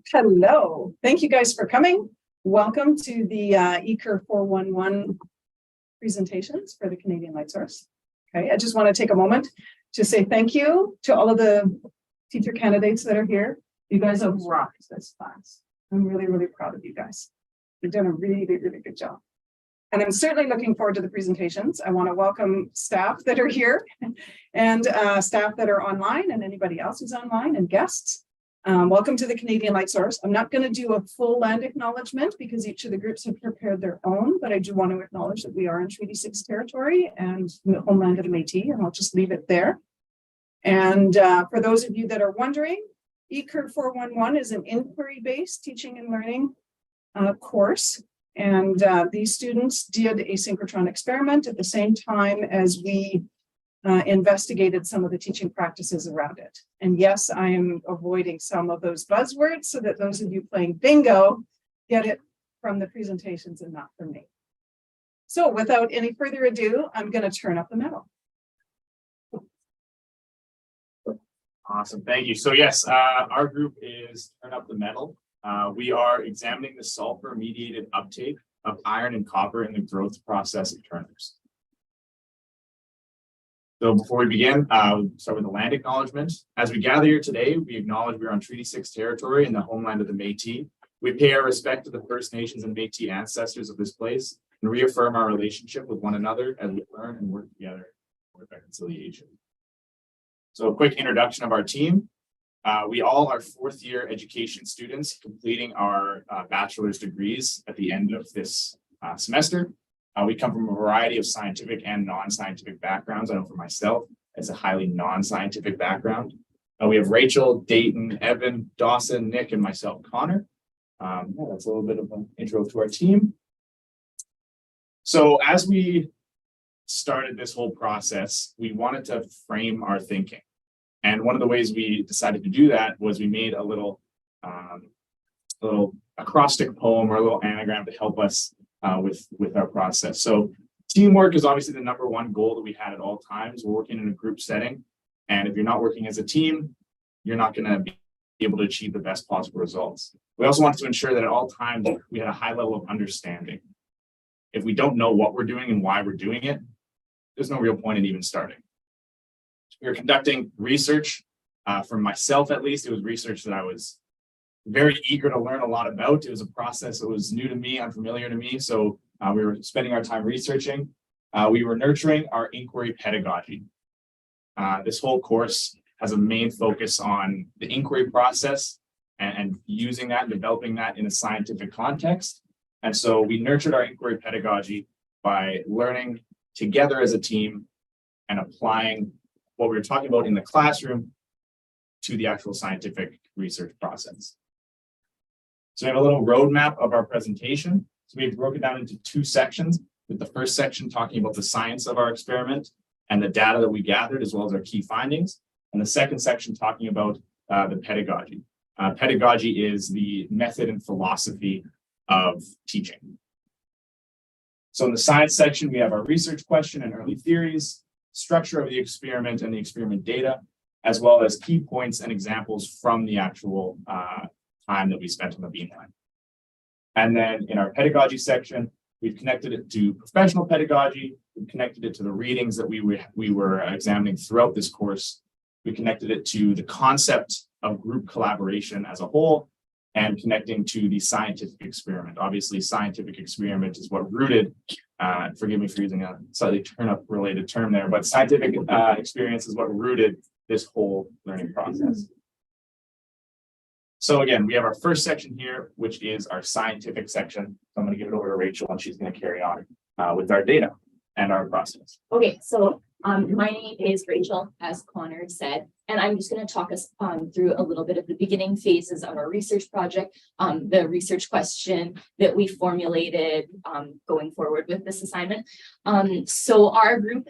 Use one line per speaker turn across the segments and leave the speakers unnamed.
Hello, thank you guys for coming. Welcome to the ECUR 411 presentations for the Canadian Light Source. Okay, I just want to take a moment to say thank you to all of the teacher candidates that are here. You guys have rocked this class. I'm really, really proud of you guys. You've done a really, really good job. And I'm certainly looking forward to the presentations. I want to welcome staff that are here and staff that are online and anybody else who's online and guests. Welcome to the Canadian Light Source. I'm not going to do a full land acknowledgement because each of the groups have prepared their own, but I do want to acknowledge that we are in Treaty 6 territory and the homeland of the Métis, and I'll just leave it there. And for those of you that are wondering, ECUR 411 is an inquiry-based teaching and learning course. And these students did a synchrotron experiment at the same time as we investigated some of the teaching practices around it. And yes, I am avoiding some of those buzzwords so that those of you playing bingo get it from the presentations and not from me. So without any further ado, I'm going to turn up the metal.
Awesome, thank you. So yes, our group is Turn Up the Metal. We are examining the sulfur-mediated uptake of iron and copper in the growth process of turnips. So before we begin, we'll start with the land acknowledgement. As we gather here today, we acknowledge we're on Treaty 6 territory in the homeland of the Métis. We pay our respect to the First Nations and Métis ancestors of this place and reaffirm our relationship with one another as we learn and work together for reconciliation. So a quick introduction of our team. We all are fourth year education students completing our bachelor's degrees at the end of this semester. We come from a variety of scientific and non-scientific backgrounds. I know for myself, it's a highly non-scientific background. We have Rachel, Dayton, Evan, Dawson, Nick, and myself, Connor. That's a little bit of an intro to our team. So as we started this whole process, we wanted to frame our thinking. And one of the ways we decided to do that was we made a little acrostic poem or a little anagram to help us with our process. So teamwork is obviously the number one goal that we had at all times. We're working in a group setting. And if you're not working as a team, you're not going to be able to achieve the best possible results. We also wanted to ensure that at all times we had a high level of understanding. If we don't know what we're doing and why we're doing it, there's no real point in even starting. We were conducting research. For myself, at least, it was research that I was very eager to learn a lot about. It was a process that was new to me, unfamiliar to me. So we were spending our time researching. We were nurturing our inquiry pedagogy. This whole course has a main focus on the inquiry process and using that and developing that in a scientific context. And so we nurtured our inquiry pedagogy by learning together as a team and applying what we were talking about in the classroom to the actual scientific research process. So we have a little roadmap of our presentation. So we've broken down into two sections, with the first section talking about the science of our experiment and the data that we gathered, as well as our key findings. And the second section talking about the pedagogy. Pedagogy is the method and philosophy of teaching. So in the science section, we have our research question and early theories, structure of the experiment and the experiment data, as well as key points and examples from the actual time that we spent on the Beamline. And then in our pedagogy section, we've connected it to professional pedagogy. We've connected it to the readings that we were examining throughout this course. We connected it to the concept of group collaboration as a whole and connecting to the scientific experiment. Obviously, scientific experiment is what rooted, forgive me for using a slightly turn-up related term there, but scientific experience is what rooted this whole learning process. So again, we have our first section here, which is our scientific section. So I'm going to give it over to Rachel and she's going to carry on with our data and our process.
Okay, so my name is Rachel, as Connor said, and I'm just going to talk us through a little bit of the beginning phases of our research project, the research question that we formulated going forward with this assignment. So our group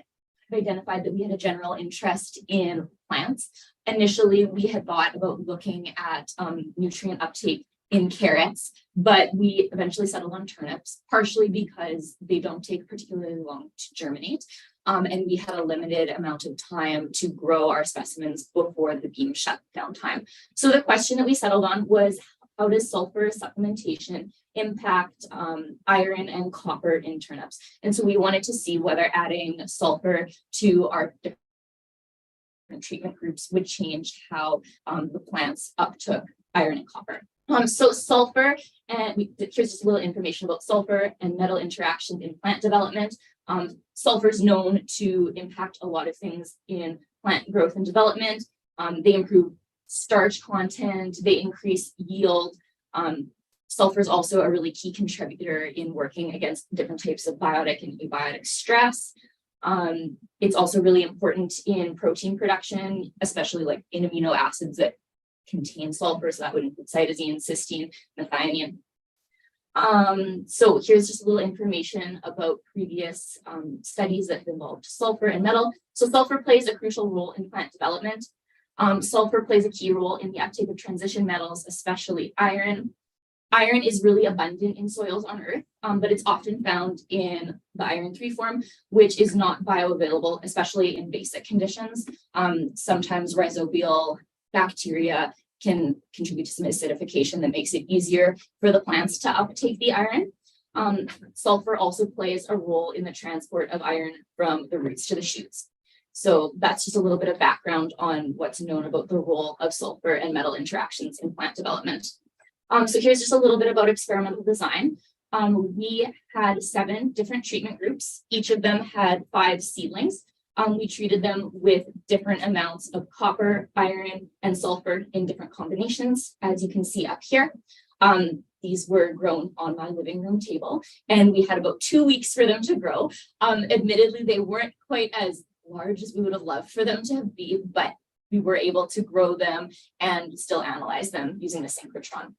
identified that we had a general interest in plants. Initially, we had thought about looking at nutrient uptake in carrots, but we eventually settled on turnips, partially because they don't take particularly long to germinate. And we had a limited amount of time to grow our specimens before the beam shutdown time. So the question that we settled on was, how does sulfur supplementation impact iron and copper in turnips? And so we wanted to see whether adding sulfur to our different treatment groups would change how the plants uptook iron and copper. So sulfur, and here's just a little information about sulfur and metal interactions in plant development. Sulfur is known to impact a lot of things in plant growth and development. They improve starch content, they increase yield. Sulfur is also a really key contributor in working against different types of biotic and abiotic stress. It's also really important in protein production, especially like in amino acids that contain sulfur. So that would include cytosine, cysteine, methionine. So here's just a little information about previous studies that have involved sulfur and metal. So sulfur plays a crucial role in plant development. Sulfur plays a key role in the uptake of transition metals, especially iron. Iron is really abundant in soils on Earth, but it's often found in the iron 3 form, which is not bioavailable, especially in basic conditions. Sometimes rhizobial bacteria can contribute to some acidification that makes it easier for the plants to uptake the iron. Sulfur also plays a role in the transport of iron from the roots to the shoots. So that's just a little bit of background on what's known about the role of sulfur and metal interactions in plant development. So here's just a little bit about experimental design. We had 7 different treatment groups. Each of them had 5 seedlings. We treated them with different amounts of copper, iron, and sulfur in different combinations, as you can see up here. These were grown on my living room table, and we had about 2 weeks for them to grow. Admittedly, they weren't quite as large as we would have loved for them to be, but we were able to grow them and still analyze them using the synchrotron.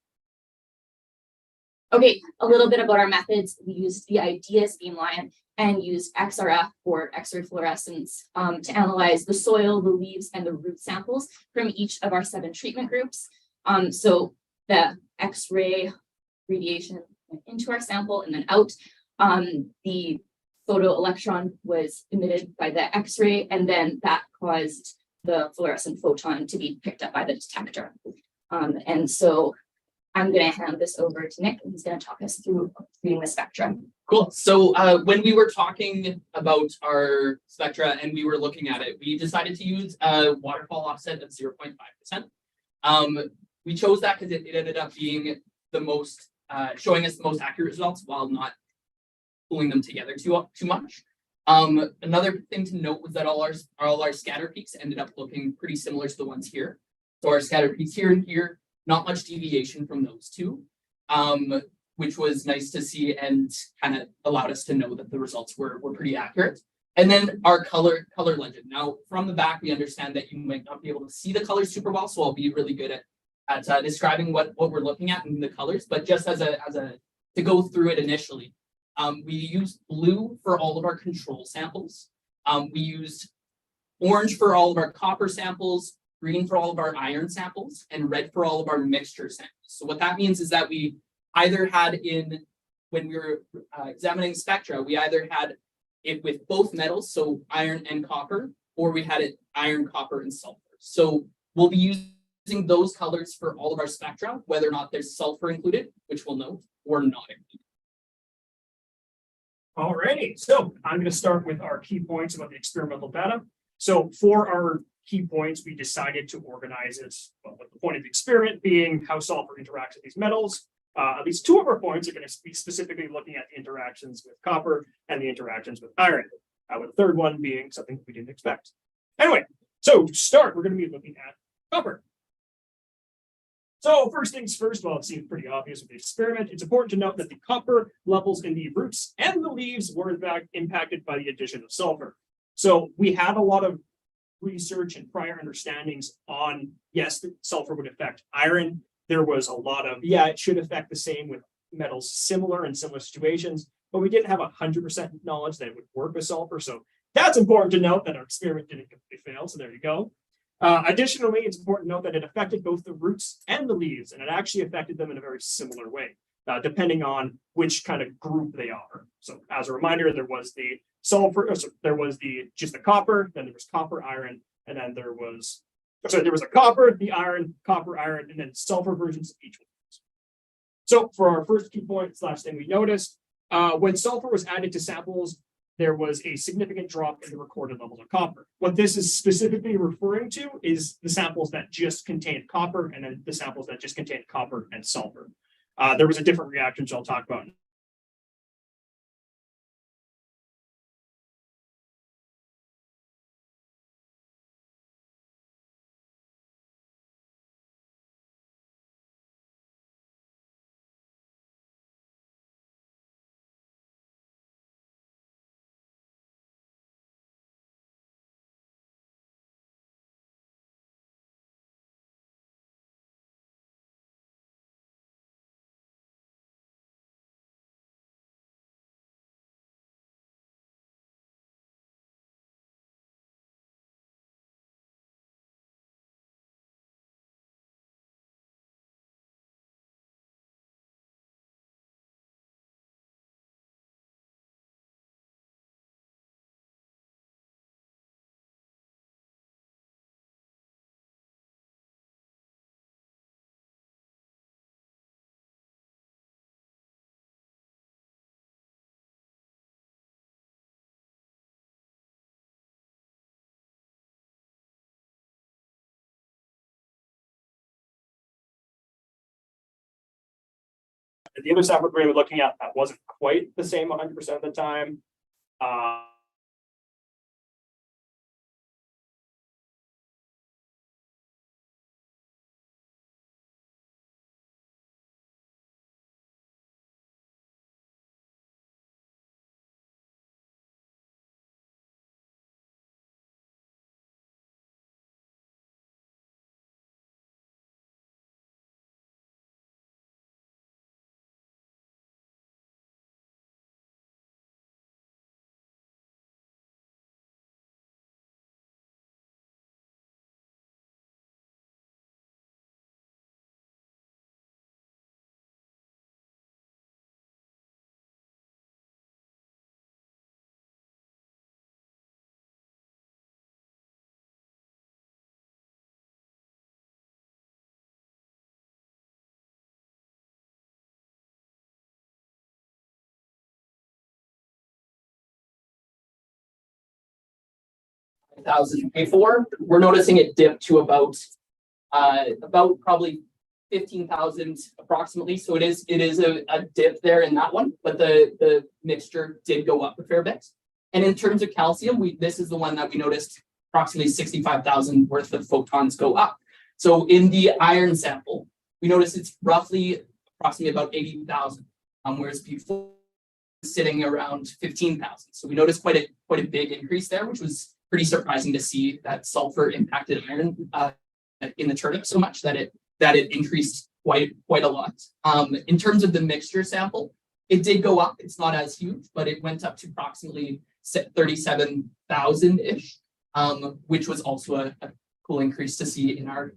Okay, a little bit about our methods. We used the IDEAS beamline and used XRF or X-ray fluorescence to analyze the soil, the leaves, and the root samples from each of our 7 treatment groups. So the X-ray radiation went into our sample and then out. The photoelectron was emitted by the X-ray, and then that caused the fluorescent photon to be picked up by the detector. And so I'm going to hand this over to Nick, and he's going to talk us through reading the spectra.
Cool. So when we were talking about our spectra and we were looking at it, we decided to use a waterfall offset of 0.5%. We chose that because it ended up being the most, showing us the most accurate results while not pulling them together too much. Another thing to note was that all our scatter peaks ended up looking pretty similar to the ones here. So our scatter peaks here and here, not much deviation from those two, which was nice to see and kind of allowed us to know that the results were pretty accurate. And then our color legend. Now, from the back, we understand that you might not be able to see the colors super well, so I'll be really good at describing what we're looking at in the colors. But just to go through it initially, we used blue for all of our control samples. We used orange for all of our copper samples, green for all of our iron samples, and red for all of our mixture samples. So what that means is that we either had when we were examining spectra, we either had it with both metals, so iron and copper, or we had it iron, copper, and sulfur. So we'll be using those colors for all of our spectra, whether or not there's sulfur included, which we'll note, or not included.
Alrighty, so I'm going to start with our key points about the experimental data. So for our key points, we decided to organize it, with the point of the experiment being how sulfur interacts with these metals. At least 2 of our points are going to be specifically looking at the interactions with copper and the interactions with iron, with the 3rd one being something we didn't expect. Anyway, so to start, we're going to be looking at copper. So first things first, well, it seems pretty obvious with the experiment. It's important to note that the copper levels in the roots and the leaves were in fact impacted by the addition of sulfur. So we had a lot of research and prior understandings on, yes, the sulfur would affect iron. There was a lot of, yeah, it should affect the same with metals similar in similar situations, but we didn't have 100% knowledge that it would work with sulfur. So that's important to note that our experiment didn't completely fail. So there you go. Additionally, it's important to note that it affected both the roots and the leaves, and it actually affected them in a very similar way, depending on which kind of group they are. So as a reminder, there was the sulfur, there was just the copper, then there was copper, iron, and then there was a copper, the iron, copper, iron, and then sulfur versions of each one. So for our first key point / thing we noticed, when sulfur was added to samples, there was a significant drop in the recorded levels of copper. What this is specifically referring to is the samples that just contained copper and then the samples that just contained copper and sulfur. There was a different reaction, which I'll talk about. The other sample grade we're looking at that wasn't quite the same 100% of the time.
Thousand before, we're noticing it dip to about probably 15,000 approximately. So it is a dip there in that one, but the mixture did go up a fair bit. And in terms of calcium, this is the one that we noticed approximately 65,000 worth of photons go up. So in the iron sample, we noticed it's roughly approximately about 80,000, whereas before sitting around 15,000. So we noticed quite a big increase there, which was pretty surprising to see that sulfur impacted iron in the turnip so much that it increased quite a lot. In terms of the mixture sample, it did go up. It's not as huge, but it went up to approximately 37,000 ish, which was also a cool increase to see in our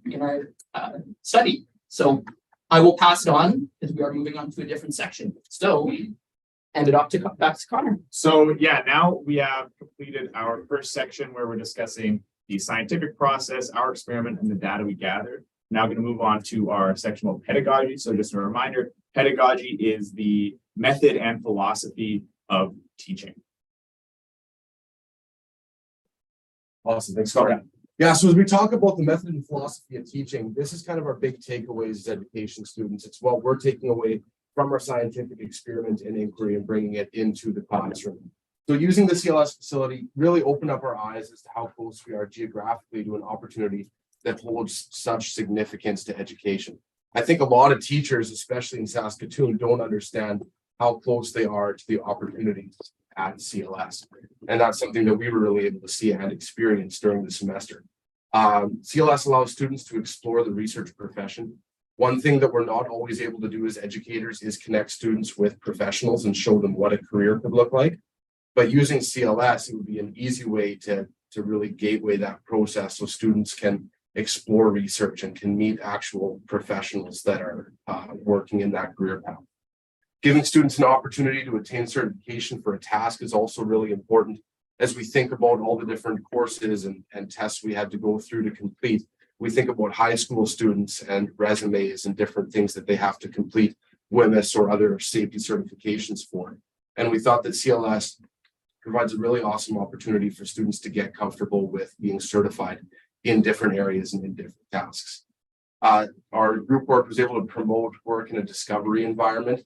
study. So I will pass it on as we are moving on to a different section. So hand it off back to Connor.
So yeah, now we have completed our first section where we're discussing the scientific process, our experiment, and the data we gathered. Now going to move on to our section of pedagogy. So just a reminder, pedagogy is the method and philosophy of teaching.
Awesome, thanks, Scott. Yeah, so as we talk about the method and philosophy of teaching, this is kind of our big takeaways as education students. It's what we're taking away from our scientific experiment and inquiry and bringing it into the classroom. So using the CLS facility really opened up our eyes as to how close we are geographically to an opportunity that holds such significance to education. I think a lot of teachers, especially in Saskatoon, don't understand how close they are to the opportunities at CLS. And that's something that we were really able to see and experience during the semester. CLS allows students to explore the research profession. One thing that we're not always able to do as educators is connect students with professionals and show them what a career could look like. But using CLS, it would be an easy way to really gateway that process so students can explore research and can meet actual professionals that are working in that career path. Giving students an opportunity to attain certification for a task is also really important. As we think about all the different courses and tests we had to go through to complete, we think about high school students and resumes and different things that they have to complete WMIS or other safety certifications for. And we thought that CLS provides a really awesome opportunity for students to get comfortable with being certified in different areas and in different tasks. Our group work was able to promote work in a discovery environment.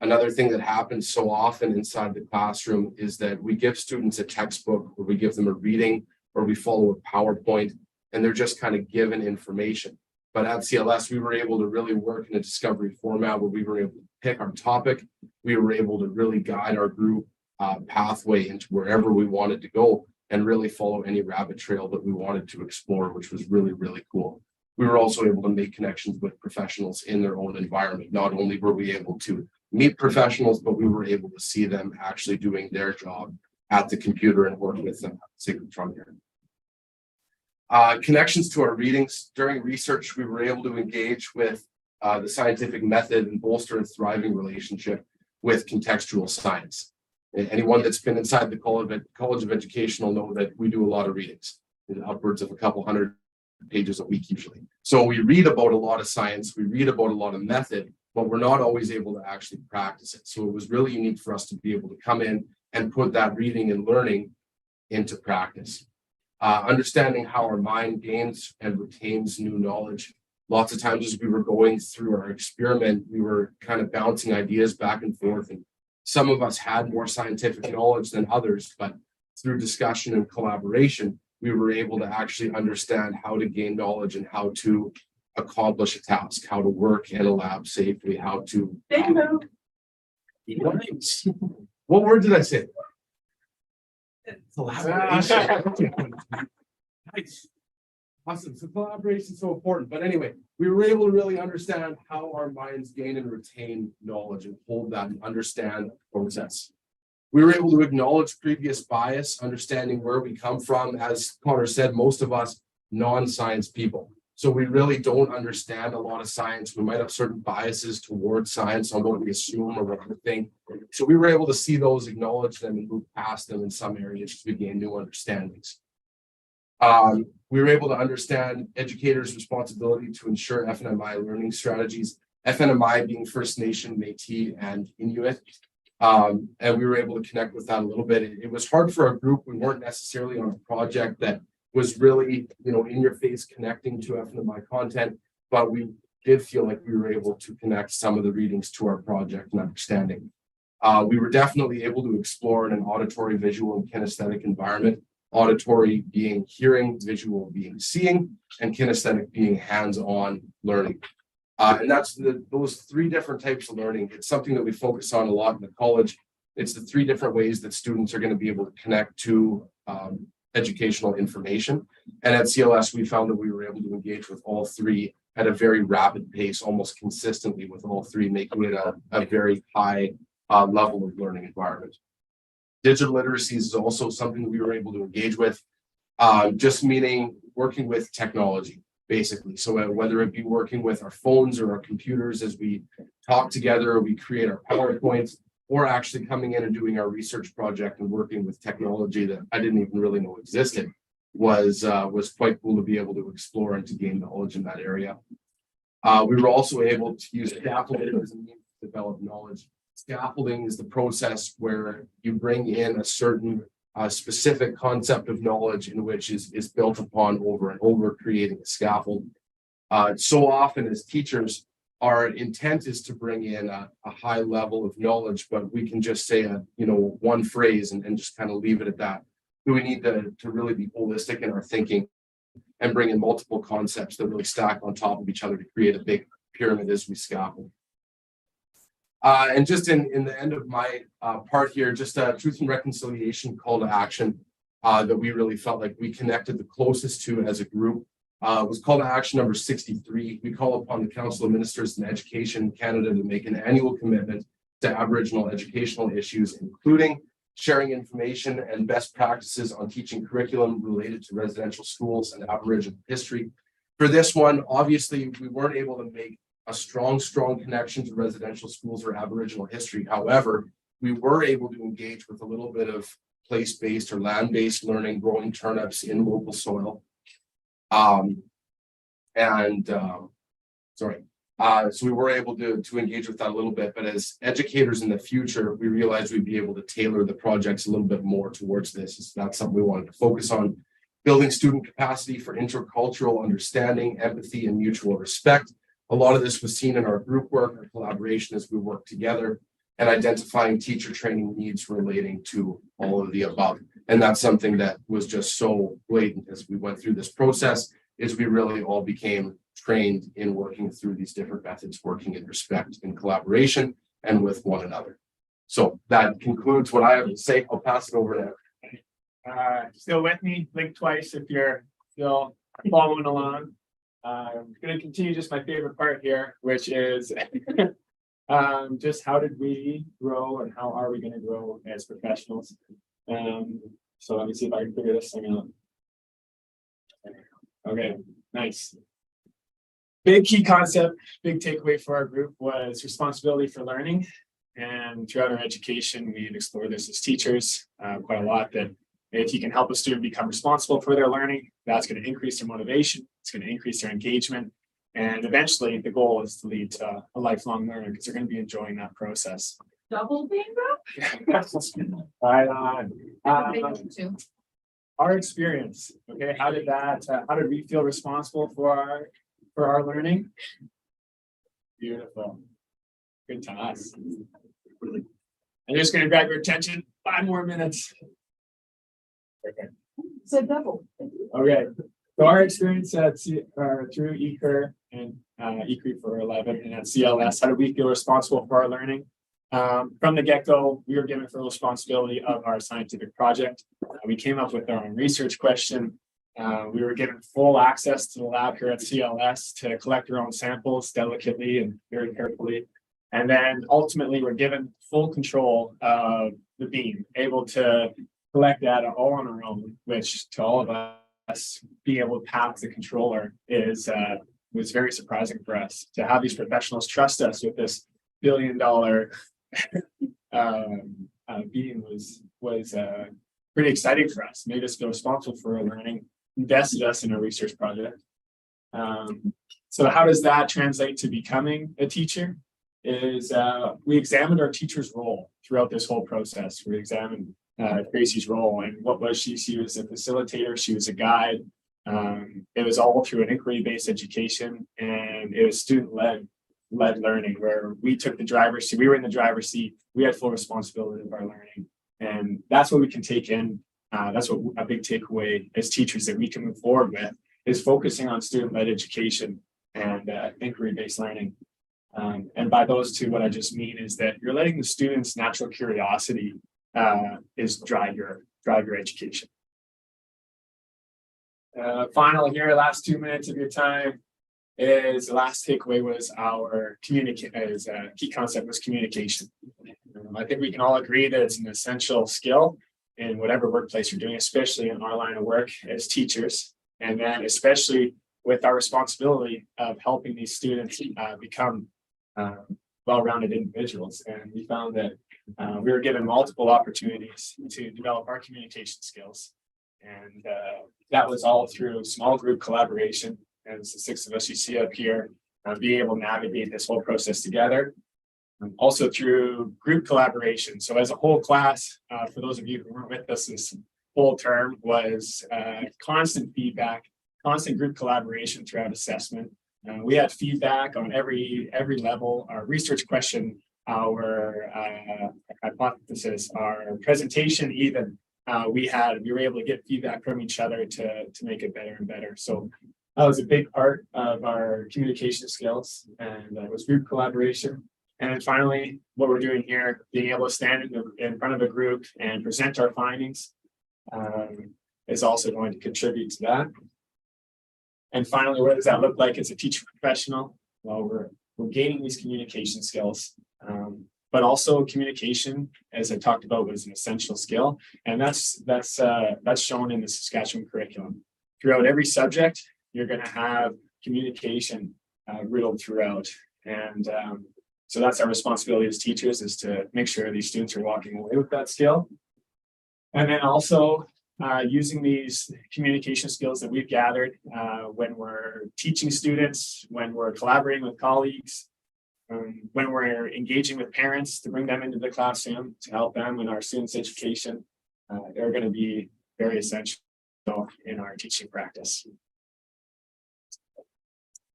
Another thing that happens so often inside the classroom is that we give students a textbook, or we give them a reading, or we follow a PowerPoint, and they're just kind of given information. But at CLS, we were able to really work in a discovery format where we were able to pick our topic. We were able to really guide our group pathway into wherever we wanted to go and really follow any rabbit trail that we wanted to explore, which was really, really cool. We were also able to make connections with professionals in their own environment. Not only were we able to meet professionals, but we were able to see them actually doing their job at the computer and work with them. Connections to our readings. During research, we were able to engage with the scientific method and bolster a thriving relationship with contextual science. And anyone that's been inside the College of Education will know that we do a lot of readings, upwards of a couple hundred pages a week usually. So we read about a lot of science, we read about a lot of method, but we're not always able to actually practice it. So it was really unique for us to be able to come in and put that reading and learning into practice. Understanding how our mind gains and retains new knowledge. Lots of times as we were going through our experiment, we were kind of bouncing ideas back and forth, and some of us had more scientific knowledge than others, but through discussion and collaboration, we were able to actually understand how to gain knowledge and how to accomplish a task, how to work in a lab safely, how to. What word did I say? Collaboration. Nice. Awesome. So collaboration is so important. But anyway, we were able to really understand how our minds gain and retain knowledge and hold that and understand the process. We were able to acknowledge previous bias, understanding where we come from. As Connor said, most of us non-science people. So we really don't understand a lot of science. We might have certain biases towards science on what we assume or what we think. So we were able to see those, acknowledge them, and move past them in some areas to gain new understandings. We were able to understand educators' responsibility to ensure FNMI learning strategies, FNMI being First Nation, Métis, and Inuit. And we were able to connect with that a little bit. It was hard for our group. We weren't necessarily on a project that was really, in your face connecting to FNMI content, but we did feel like we were able to connect some of the readings to our project and understanding. We were definitely able to explore in an auditory, visual, and kinesthetic environment. Auditory being hearing, visual being seeing, and kinesthetic being hands-on learning. And that's those three different types of learning. It's something that we focus on a lot in the college. It's the three different ways that students are going to be able to connect to educational information. And at CLS, we found that we were able to engage with all three at a very rapid pace, almost consistently with all three, making it a very high level of learning environment. Digital literacy is also something we were able to engage with, just meaning working with technology, basically. So whether it be working with our phones or our computers as we talk together, we create our PowerPoints, or actually coming in and doing our research project and working with technology that I didn't even really know existed was quite cool to be able to explore and to gain knowledge in that area. We were also able to use scaffolding as a means to develop knowledge. Scaffolding is the process where you bring in a certain specific concept of knowledge in which is built upon over and over, creating a scaffold. So often as teachers, our intent is to bring in a high level of knowledge, but we can just say one phrase and just kind of leave it at that. We need to really be holistic in our thinking and bring in multiple concepts that really stack on top of each other to create a big pyramid as we scaffold. And just in the end of my part here, just a truth and reconciliation call to action that we really felt like we connected the closest to as a group was call to action number 63. We call upon the Council of Ministers in Education Canada to make an annual commitment to Aboriginal educational issues, including sharing information and best practices on teaching curriculum related to residential schools and Aboriginal history. For this one, obviously, we weren't able to make a strong connection to residential schools or Aboriginal history. However, we were able to engage with a little bit of place-based or land-based learning, growing turnips in local soil. So we were able to engage with that a little bit, but as educators in the future, we realized we'd be able to tailor the projects a little bit more towards this. So that's something we wanted to focus on. Building student capacity for intercultural understanding, empathy, and mutual respect. A lot of this was seen in our group work or collaboration as we work together, and identifying teacher training needs relating to all of the above. And that's something that was just so blatant as we went through this process, is we really all became trained in working through these different methods, working in respect and collaboration and with one another. So that concludes what I have to say. I'll pass it over to
Still with me, blink twice if you're still following along. I'm going to continue just my favorite part here, which is just how did we grow and how are we going to grow as professionals? So let me see if I can figure this thing out. Okay, nice. Big key concept, big takeaway for our group was responsibility for learning. And throughout our education, we've explored this as teachers quite a lot, that if you can help a student become responsible for their learning, that's going to increase their motivation, it's going to increase their engagement. And eventually the goal is to lead to a lifelong learner because they're going to be enjoying that process.
Double bingo?
Right on. Our experience, okay, how did we feel responsible for our learning? Beautiful. Good to us. I'm just going to grab your attention 5 more minutes. Okay.
Said double.
Okay. So our experience at through ECUR and ECUR for 11 and at CLS, how do we feel responsible for our learning? From the get-go, we were given full responsibility of our scientific project. We came up with our own research question. We were given full access to the lab here at CLS to collect our own samples delicately and very carefully. And then ultimately we're given full control of the beam, able to collect data all on our own, which to all of us being able to pass the controller was very surprising for us. To have these professionals trust us with this $1 billion beam was pretty exciting for us, made us feel responsible for our learning, invested us in a research project. So how does that translate to becoming a teacher? We examined our teacher's role throughout this whole process. We examined Gracie's role, and what was she? She was a facilitator, she was a guide. It was all through an inquiry-based education, and it was student-led learning, where we took the driver's seat. We were in the driver's seat. We had full responsibility of our learning, and that's what we can take in. That's what a big takeaway as teachers that we can move forward with is focusing on student-led education and inquiry-based learning. And by those two, what I just mean is that you're letting the students' natural curiosity is drive your education. Final here, last 2 minutes of your time is the last takeaway was our key concept was communication. I think we can all agree that it's an essential skill in whatever workplace you're doing, especially in our line of work as teachers, and then especially with our responsibility of helping these students become well-rounded individuals. And we found that we were given multiple opportunities to develop our communication skills. And that was all through small group collaboration. And it's the 6 of us you see up here, being able to navigate this whole process together. Also through group collaboration. So as a whole class, for those of you who weren't with us this whole term, was constant feedback, constant group collaboration throughout assessment. We had feedback on every level, our research question, our hypothesis, our presentation even. We were able to get feedback from each other to make it better and better. So that was a big part of our communication skills, and it was group collaboration. And then finally, what we're doing here, being able to stand in front of a group and present our findings is also going to contribute to that. And finally, what does that look like as a teacher professional? Well, we're gaining these communication skills. but also communication, as I talked about, was an essential skill. And that's shown in the Saskatchewan curriculum. Throughout every subject, you're going to have communication riddled throughout. And so that's our responsibility as teachers, is to make sure these students are walking away with that skill. And then also using these communication skills that we've gathered when we're teaching students, when we're collaborating with colleagues, when we're engaging with parents to bring them into the classroom to help them in our students' education, they're going to be very essential in our teaching practice.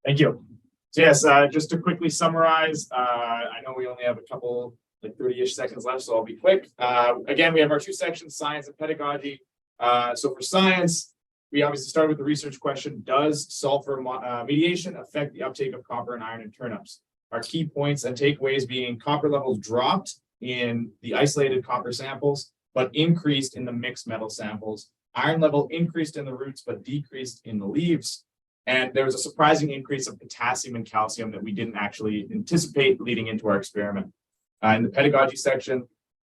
Thank you. So yes, just to quickly summarize, I know we only have a couple, like 30-ish seconds left, so I'll be quick. Again, we have our two sections, science and pedagogy. So for science, we obviously started with the research question: does sulfur mediation affect the uptake of copper and iron in turnips? Our key points and takeaways being copper levels dropped in the isolated copper samples, but increased in the mixed metal samples. Iron level increased in the roots, but decreased in the leaves. And there was a surprising increase of potassium and calcium that we didn't actually anticipate leading into our experiment. In the pedagogy section,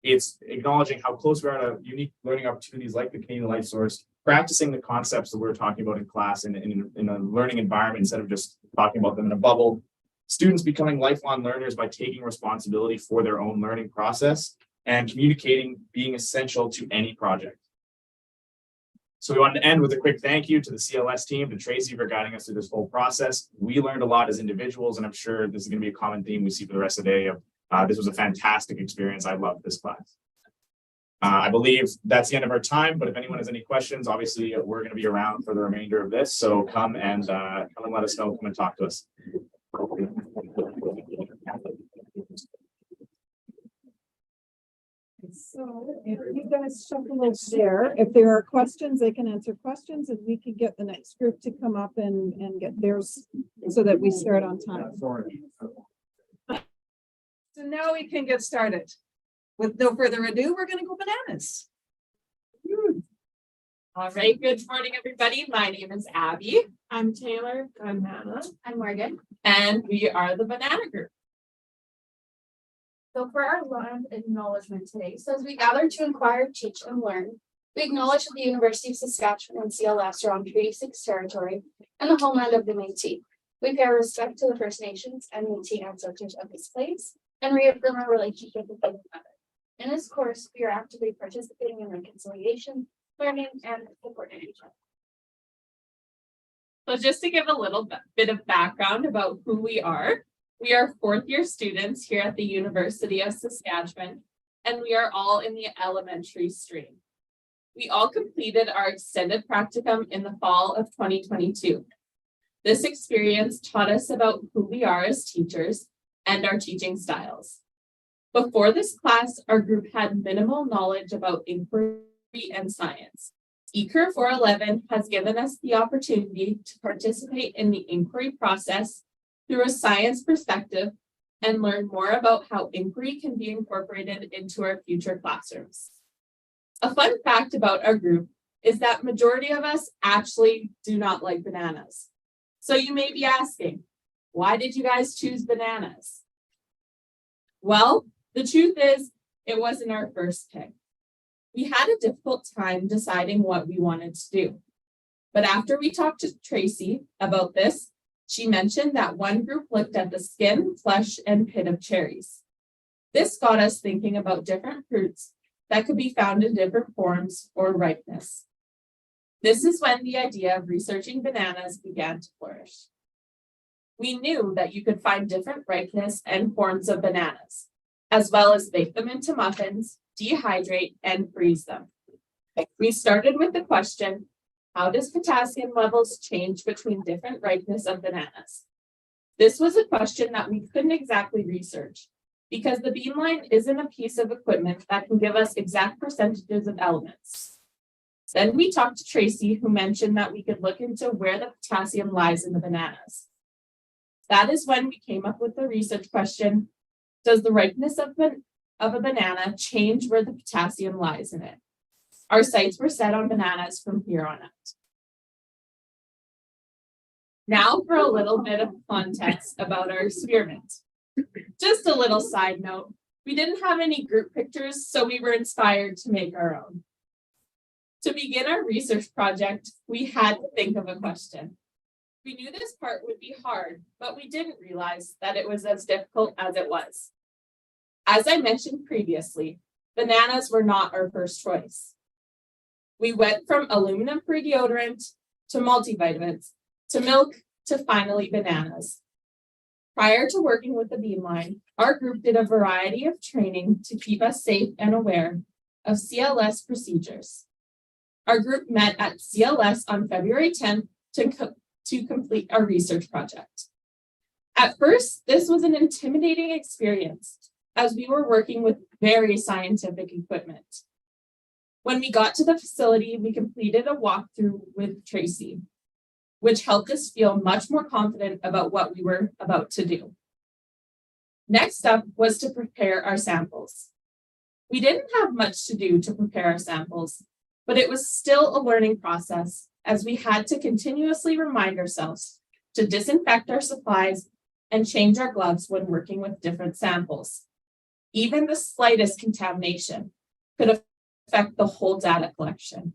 it's acknowledging how close we are to unique learning opportunities like the Canadian Light Source, practicing the concepts that we're talking about in class in a learning environment instead of just talking about them in a bubble. Students becoming lifelong learners by taking responsibility for their own learning process, and communicating being essential to any project. So we wanted to end with a quick thank you to the CLS team, to Tracy for guiding us through this whole process. We learned a lot as individuals, and I'm sure this is going to be a common theme we see for the rest of the day. This was a fantastic experience. I loved this class. I believe that's the end of our time, but if anyone has any questions, obviously we're going to be around for the remainder of this. So come and let us know, come and talk to us.
So if you guys shuffle over there, if there are questions, they can answer questions, and we can get the next group to come up and get theirs so that we start on time.
So now we can get started. With no further ado, we're gonna go bananas.
All right, good morning, everybody. My name is Abby.
I'm Taylor. I'm Hannah.
I'm Morgan.
And we are the Banana Group.
So for our land acknowledgement today, so as we gather to inquire, teach, and learn, we acknowledge that the University of Saskatchewan and CLS are on Treaty 6 territory and the homeland of the Métis. We pay our respect to the First Nations and Métis ancestors of this place and reaffirm our relationship with one another. In this course, we are actively participating in reconciliation, learning, and supporting each other.
So just to give a little bit of background about who we are fourth year students here at the University of Saskatchewan, and we are all in the elementary stream. We all completed our extended practicum in the fall of 2022. This experience taught us about who we are as teachers and our teaching styles. Before this class, our group had minimal knowledge about inquiry and science. ECUR 411 has given us the opportunity to participate in the inquiry process through a science perspective and learn more about how inquiry can be incorporated into our future classrooms. A fun fact about our group is that majority of us actually do not like bananas. So you may be asking, why did you guys choose bananas? Well, the truth is, it wasn't our first pick. We had a difficult time deciding what we wanted to do. But after we talked to Tracy about this, she mentioned that one group looked at the skin, flesh, and pit of cherries. This got us thinking about different fruits that could be found in different forms or ripeness. This is when the idea of researching bananas began to flourish. We knew that you could find different ripeness and forms of bananas, as well as bake them into muffins, dehydrate, and freeze them. We started with the question, how does potassium levels change between different ripeness of bananas? This was a question that we couldn't exactly research because the Beamline isn't a piece of equipment that can give us exact percentages of elements. Then we talked to Tracy, who mentioned that we could look into where the potassium lies in the bananas. That is when we came up with the research question, does the ripeness of a banana change where the potassium lies in it? Our sights were set on bananas from here on out. Now for a little bit of context about our experiment. Just a little side note, We didn't have any group pictures, so we were inspired to make our own. To begin our research project, we had to think of a question. We knew this part would be hard, but we didn't realize that it was as difficult as it was. As I mentioned previously, bananas were not our first choice. We went from aluminum-free deodorant to multivitamins to milk to finally bananas. Prior to working with the Beamline, our group did a variety of training to keep us safe and aware of CLS procedures. Our group met at CLS on February 10th to complete our research project. At first, this was an intimidating experience as we were working with very scientific equipment. When we got to the facility, we completed a walkthrough with Tracy, which helped us feel much more confident about what we were about to do. Next up was to prepare our samples. We didn't have much to do to prepare our samples, but it was still a learning process as we had to continuously remind ourselves to disinfect our supplies and change our gloves when working with different samples. Even the slightest contamination could affect the whole data collection.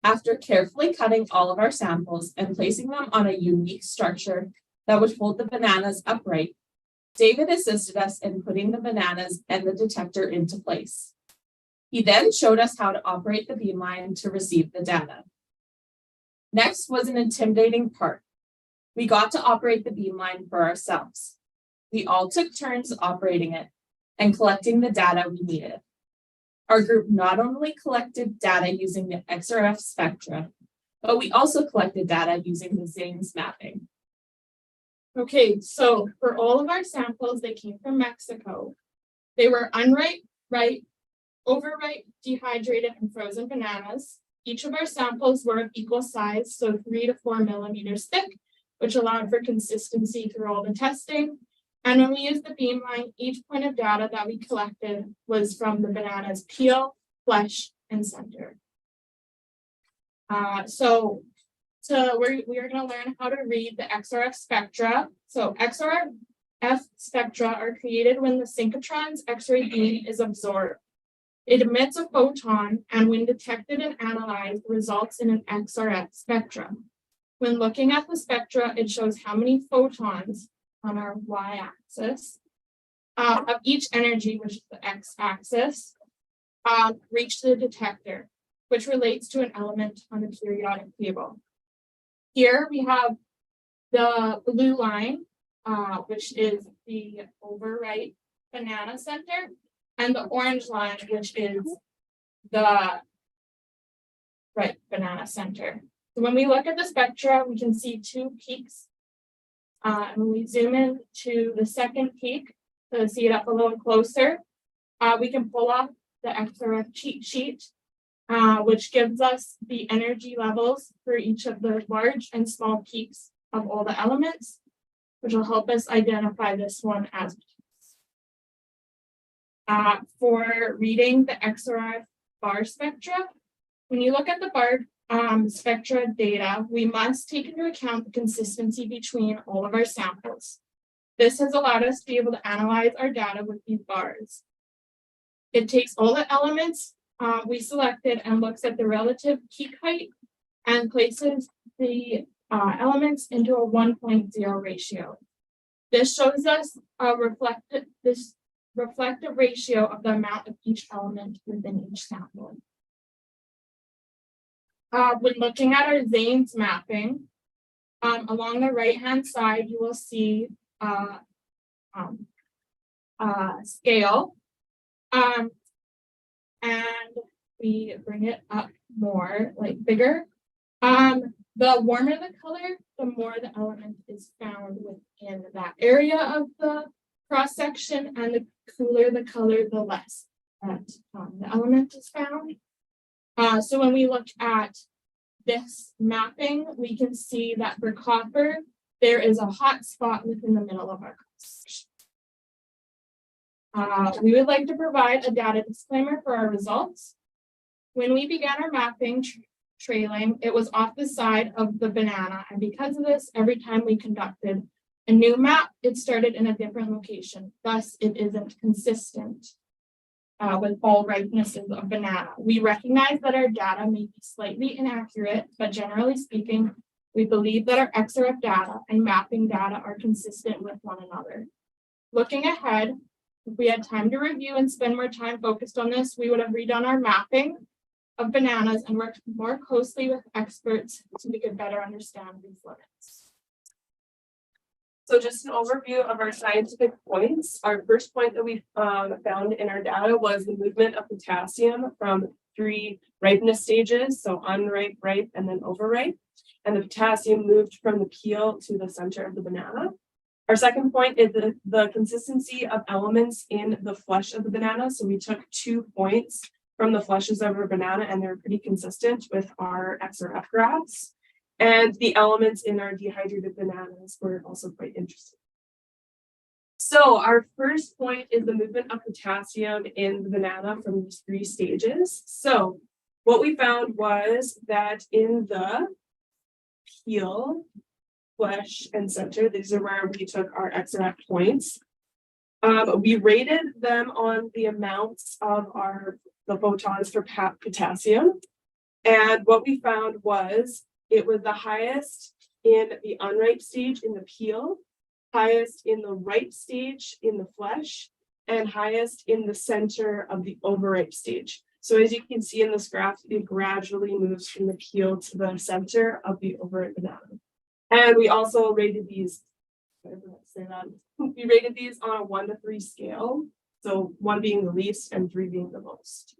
After carefully cutting all of our samples and placing them on a unique structure that would hold the bananas upright, David assisted us in putting the bananas and the detector into place. He then showed us how to operate the Beamline to receive the data. Next was an intimidating part. We got to operate the Beamline for ourselves. We all took turns operating it and collecting the data we needed. Our group not only collected data using the XRF spectra, but we also collected data using the Zanes mapping.
Okay, so for all of our samples, they came from Mexico. They were unripe, ripe, overripe, dehydrated, and frozen bananas. Each of our samples were of equal size, so 3 to 4 millimeters thick, which allowed for consistency through all the testing. And when we used the Beamline, each point of data that we collected was from the banana's peel, flesh, and center. We are going to learn how to read the XRF spectra. So XRF spectra are created when the synchrotron's X-ray beam is absorbed. It emits a photon, and when detected and analyzed, results in an XRF spectrum. When looking at the spectra, it shows how many photons on our y-axis of each energy, which is the x-axis, reach the detector, which relates to an element on the periodic table. Here we have the blue line, which is the overripe banana center, and the orange line, which is the ripe banana center. So when we look at the spectra, we can see 2 peaks. When we zoom in to the second peak to see it up a little closer, we can pull off the XRF cheat sheet, which gives us the energy levels for each of the large and small peaks of all the elements, which will help us identify this one as for reading the XRF bar spectra. When you look at the bar spectra data, we must take into account the consistency between all of our samples. This has allowed us to be able to analyze our data with these bars. It takes all the elements we selected and looks at the relative peak height and places the elements into a 1.0 ratio. This shows us a reflective ratio of the amount of each element within each sample. When looking at our Zanes mapping, along the right-hand side, you will see scale. And we bring it up more, like bigger. The warmer the color, the more the element is found within that area of the cross-section, and the cooler the color, the less that the element is found. So when we look at this mapping, we can see that for copper, there is a hot spot within the middle of our cross-section. We would like to provide a data disclaimer for our results. When we began our mapping trailing, it was off the side of the banana, and because of this, every time we conducted A new map, it started in a different location, thus it isn't consistent with all ripenesses of banana. We recognize that our data may be slightly inaccurate, but generally speaking, we believe that our XRF data and mapping data are consistent with one another. Looking ahead, if we had time to review and spend more time focused on this, we would have redone our mapping of bananas and worked more closely with experts so we could better understand these limits.
So just an overview of our scientific points. Our first point that we found in our data was the movement of potassium from 3 ripeness stages, so unripe, ripe, and then overripe. And the potassium moved from the peel to the center of the banana. Our second point is the consistency of elements in the flesh of the banana. So we took 2 points from the fleshes of our banana, and they're pretty consistent with our XRF graphs. And the elements in our dehydrated bananas were also quite interesting. So our first point is the movement of potassium in the banana from these 3 stages. So what we found was that in the peel, flesh, and center, these are where we took our XRF points. We rated them on the amounts of the photons for potassium. And what we found was it was the highest in the unripe stage in the peel, highest in the ripe stage in the flesh, and highest in the center of the overripe stage. So as you can see in this graph, it gradually moves from the peel to the center of the overripe banana. And we also rated these, we rated these on a 1 to 3 scale. So 1 being the least and 3 being the most.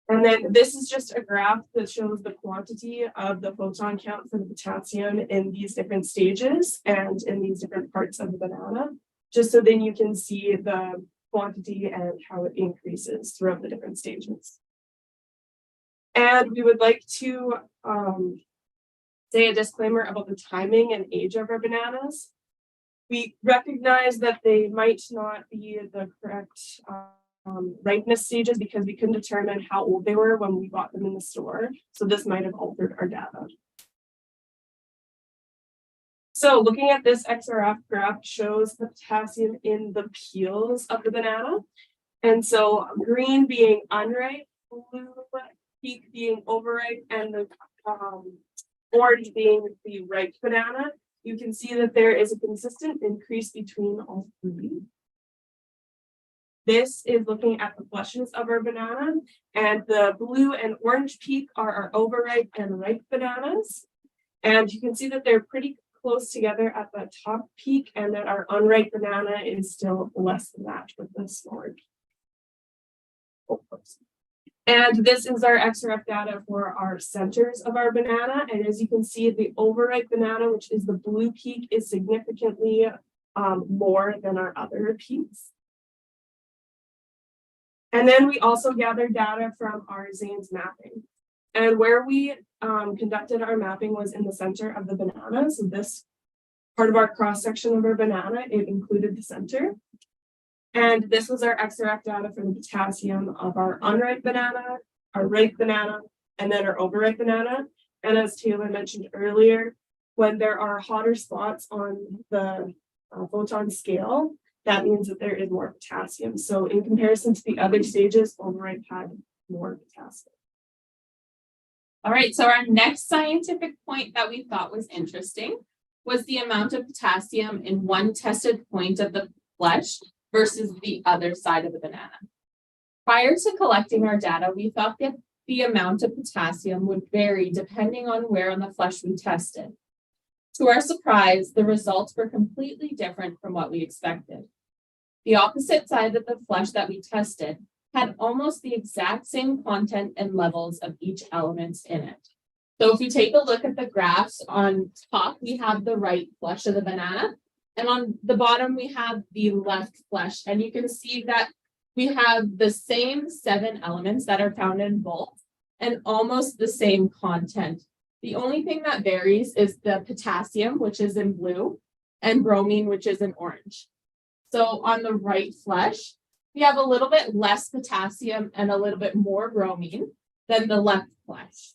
And then this is just a graph that shows the quantity of the photon count for the potassium in these different stages and in these different parts of the banana, just so then you can see the quantity and how it increases throughout the different stages. And we would like to say a disclaimer about the timing and age of our bananas. We recognize that they might not be the correct ripeness stages because we couldn't determine how old they were when we bought them in the store. So this might have altered our data. So looking at this XRF graph shows the potassium in the peels of the banana. And so green being unripe, blue peak being overripe, and the orange being the ripe banana. You can see that there is a consistent increase between all 3. This is looking at the fleshes of our banana, and the blue and orange peak are our overripe and ripe bananas. And you can see that they're pretty close together at the top peak, and that our unripe banana is still less than that with the smaller peak. And this is our XRF data for our centers of our banana. And as you can see, the overripe banana, which is the blue peak, is significantly more than our other peaks. And then we also gathered data from our Zane's mapping. And where we conducted our mapping was in the center of the banana. So this part of our cross-section of our banana, it included the center. And this was our XRF data for the potassium of our unripe banana, our ripe banana, and then our overripe banana. And as Taylor mentioned earlier, when there are hotter spots on the photon scale, that means that there is more potassium. So in comparison to the other stages, overripe had more potassium.
All right, so our next scientific point that we thought was interesting was the amount of potassium in one tested point of the flesh versus the other side of the banana. Prior to collecting our data, we thought that the amount of potassium would vary depending on where on the flesh we tested. To our surprise, the results were completely different from what we expected. The opposite side of the flesh that we tested had almost the exact same content and levels of each element in it. So if you take a look at the graphs, on top, we have the right flesh of the banana, and on the bottom, we have the left flesh. And you can see that we have the same 7 elements that are found in both and almost the same content. The only thing that varies is the potassium, which is in blue, and bromine, which is in orange. So on the right flesh, we have a little bit less potassium and a little bit more bromine than the left flesh.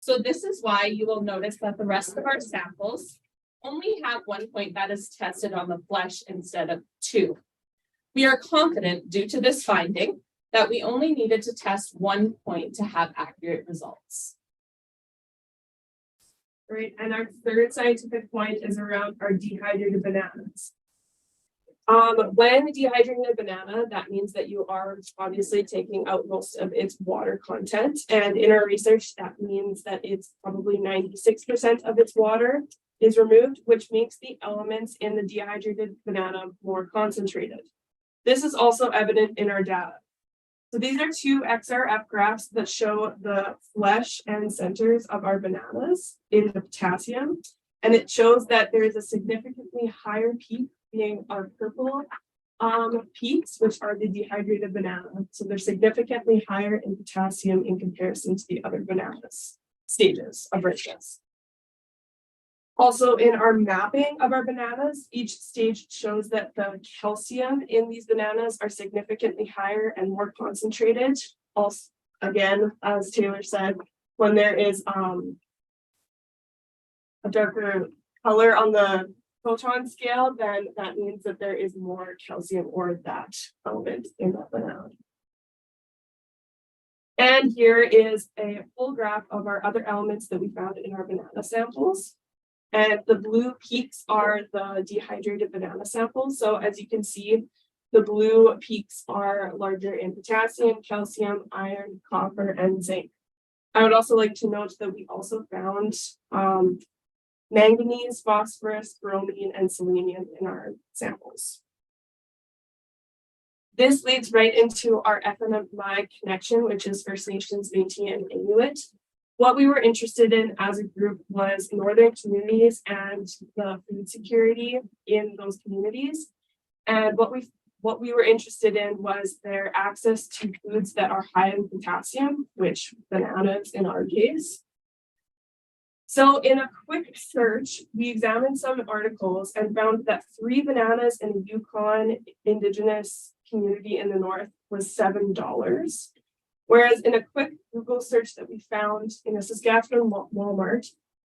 So this is why you will notice that the rest of our samples only have 1 point that is tested on the flesh instead of 2. We are confident due to this finding that we only needed to test 1 point to have accurate results.
Right, and our third scientific point is around our dehydrated bananas. When dehydrating a banana, that means that you are obviously taking out most of its water content. And in our research, that means that it's probably 96% of its water is removed, which makes the elements in the dehydrated banana more concentrated. This is also evident in our data. So these are 2 XRF graphs that show the flesh and centers of our bananas in the potassium. And it shows that there is a significantly higher peak being our purple peaks, which are the dehydrated banana. So they're significantly higher in potassium in comparison to the other bananas stages of richness. Also, in our mapping of our bananas, each stage shows that the calcium in these bananas are significantly higher and more concentrated. Also, again, as Taylor said, when there is a darker color on the proton scale, then that means that there is more calcium or that element in that banana. And here is a full graph of our other elements that we found in our banana samples. And the blue peaks are the dehydrated banana samples. So as you can see, the blue peaks are larger in potassium, calcium, iron, copper, and zinc. I would also like to note that we also found manganese, phosphorus, bromine, and selenium in our samples. This leads right into our FMI connection, which is First Nations, Métis, and Inuit. What we were interested in as a group was northern communities and the food security in those communities. And what we were interested in was their access to foods that are high in potassium, which bananas in our case. So in a quick search, we examined some articles and found that 3 bananas in a Yukon Indigenous community in the north was $7. Whereas in a quick Google search that we found in a Saskatchewan Walmart,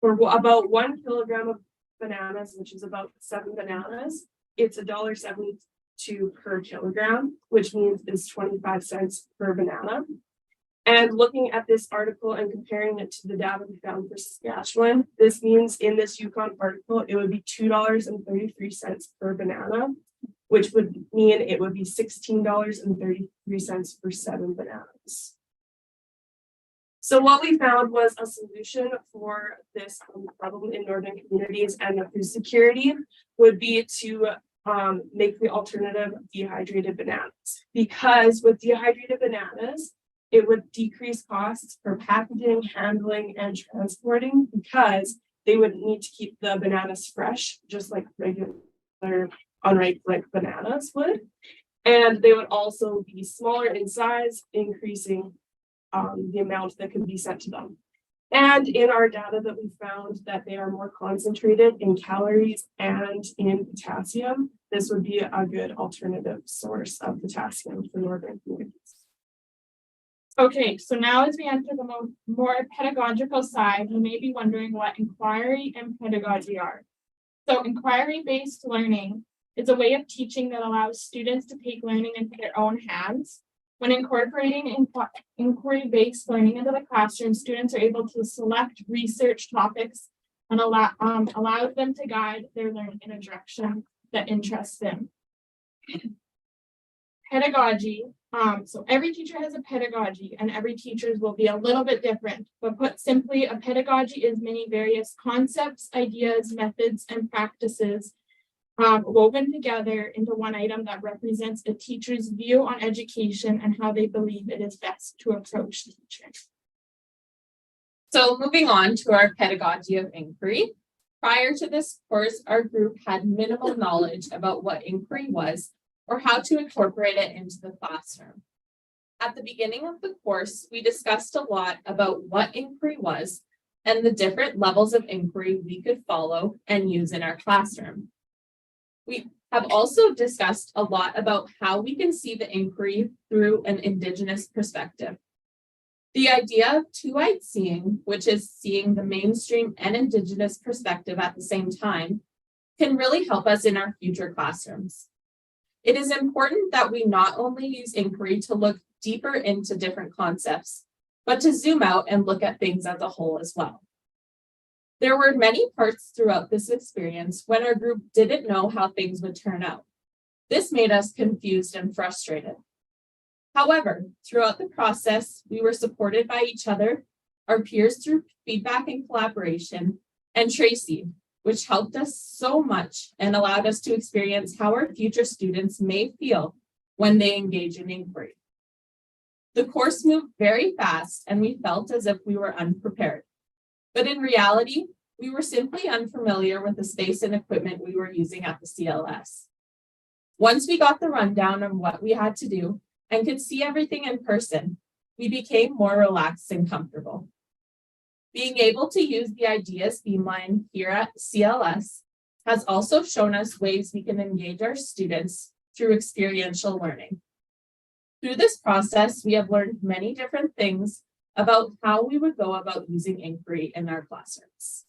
for about 1 kilogram of bananas, which is about 7 bananas, it's $1.72 per kilogram, which means it's 25 cents per banana. And looking at this article and comparing it to the data we found for Saskatchewan, this means in this Yukon article, it would be $2.33 per banana, which would mean it would be $16.33 for 7 bananas. So what we found was a solution for this problem in northern communities and the food security would be to make the alternative dehydrated bananas. Because with dehydrated bananas, it would decrease costs for packaging, handling, and transporting because they would need to keep the bananas fresh, just like regular unripe like bananas would. And they would also be smaller in size, increasing the amount that can be sent to them. And in our data that we found that they are more concentrated in calories and in potassium, this would be a good alternative source of potassium for northern communities.
Okay, so now as we enter the more pedagogical side, you may be wondering what inquiry and pedagogy are. So inquiry-based learning is a way of teaching that allows students to take learning into their own hands. When incorporating inquiry-based learning into the classroom, students are able to select research topics and allows them to guide their learning in a direction that interests them. Pedagogy. So every teacher has a pedagogy and every teacher's will be a little bit different, but put simply, a pedagogy is many various concepts, ideas, methods, and practices woven together into one item that represents a teacher's view on education and how they believe it is best to approach the teacher.
So moving on to our pedagogy of inquiry. Prior to this course, our group had minimal knowledge about what inquiry was or how to incorporate it into the classroom. At the beginning of the course, we discussed a lot about what inquiry was and the different levels of inquiry we could follow and use in our classroom. We have also discussed a lot about how we can see the inquiry through an Indigenous perspective. The idea of two-eyed seeing, which is seeing the mainstream and Indigenous perspective at the same time, can really help us in our future classrooms. It is important that we not only use inquiry to look deeper into different concepts, but to zoom out and look at things as a whole as well. There were many parts throughout this experience when our group didn't know how things would turn out. This made us confused and frustrated. However, throughout the process, we were supported by each other, our peers through feedback and collaboration, and Tracy, which helped us so much and allowed us to experience how our future students may feel when they engage in inquiry. The course moved very fast and we felt as if we were unprepared. But in reality, we were simply unfamiliar with the space and equipment we were using at the CLS. Once we got the rundown of what we had to do and could see everything in person, we became more relaxed and comfortable. Being able to use the ideas beamline here at CLS has also shown us ways we can engage our students through experiential learning. Through this process, we have learned many different things about how we would go about using inquiry in our classrooms.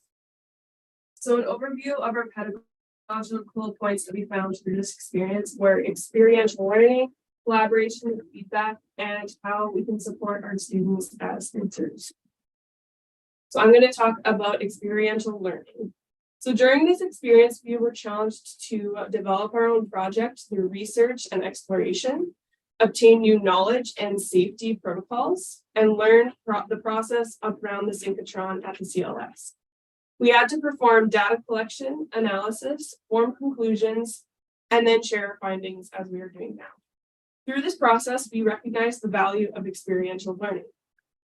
So an overview of our pedagogical points that we found through this experience were experiential learning, collaboration, feedback, and how we can support our students as teachers. So I'm going to talk about experiential learning. So during this experience, we were challenged to develop our own project through research and exploration, obtain new knowledge and safety protocols, and learn the process around the synchrotron at the CLS. We had to perform data collection, analysis, form conclusions, and then share our findings as we are doing now. Through this process, we recognized the value of experiential learning.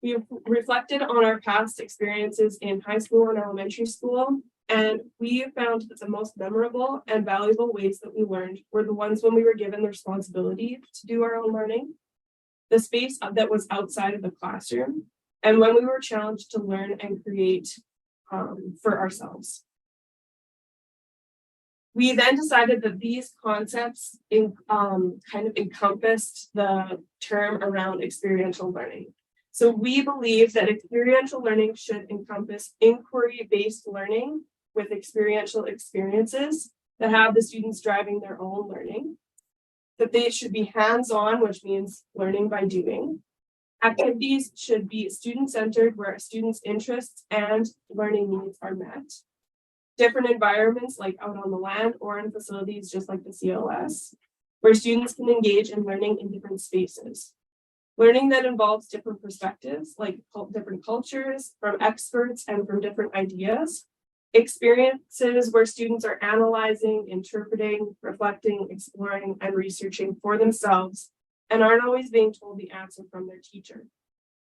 We have reflected on our past experiences in high school and elementary school, and we found that the most memorable and valuable ways that we learned were the ones when we were given the responsibility to do our own learning, the space that was outside of the classroom, and when we were challenged to learn and create for ourselves. We then decided that these concepts kind of encompassed the term around experiential learning. So we believe that experiential learning should encompass inquiry-based learning with experiential experiences that have the students driving their own learning, that they should be hands-on, which means learning by doing. Activities should be student-centered where students' interests and learning needs are met. Different environments like out on the land or in facilities just like the CLS, where students can engage in learning in different spaces. Learning that involves different perspectives, like different cultures, from experts and from different ideas. Experiences where students are analyzing, interpreting, reflecting, exploring, and researching for themselves and aren't always being told the answer from their teacher.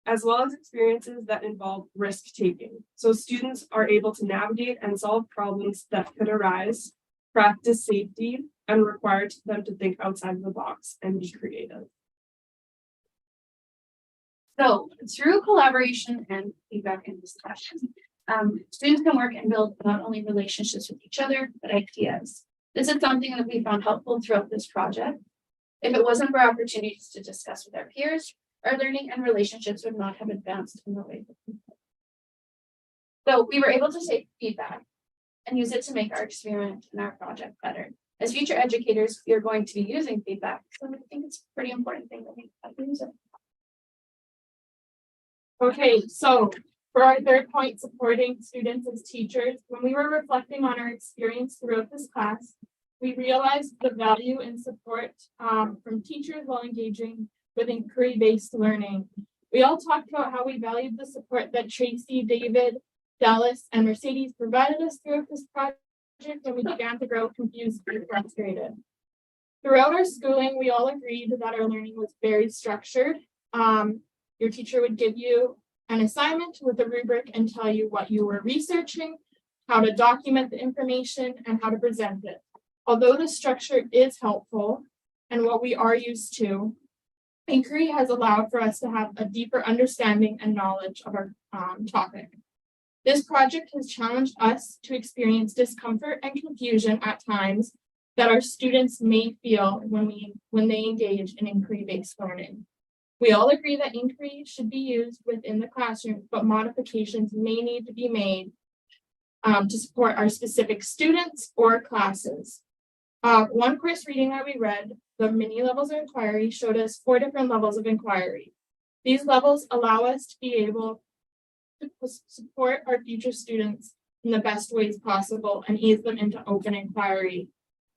As well as experiences that involve risk-taking. So students are able to navigate and solve problems that could arise, practice safety, and require them to think outside of the box and be creative.
So through collaboration and feedback and discussion, students can work and build not only relationships with each other, but ideas. This is something that we found helpful throughout this project. If it wasn't for opportunities to discuss with our peers, our learning and relationships would not have advanced in the way that we could. So we were able to take feedback and use it to make our experiment and our project better. As future educators, we are going to be using feedback, so I think it's a pretty important thing that we use it.
Okay, so for our third point, supporting students as teachers, when we were reflecting on our experience throughout this class, we realized the value and support from teachers while engaging with inquiry-based learning. We all talked about how we valued the support that Tracy, David, Dallas, and Mercedes provided us throughout this project when we began to grow confused and frustrated. Throughout our schooling, we all agreed that our learning was very structured. Your teacher would give you an assignment with a rubric and tell you what you were researching, how to document the information, and how to present it. Although the structure is helpful and what we are used to, inquiry has allowed for us to have a deeper understanding and knowledge of our topic. This project has challenged us to experience discomfort and confusion at times that our students may feel when they engage in inquiry-based learning. We all agree that inquiry should be used within the classroom, but modifications may need to be made to support our specific students or classes. One course reading that we read, the mini levels of inquiry, showed us 4 different levels of inquiry. These levels allow us to be able to support our future students in the best ways possible and ease them into open inquiry.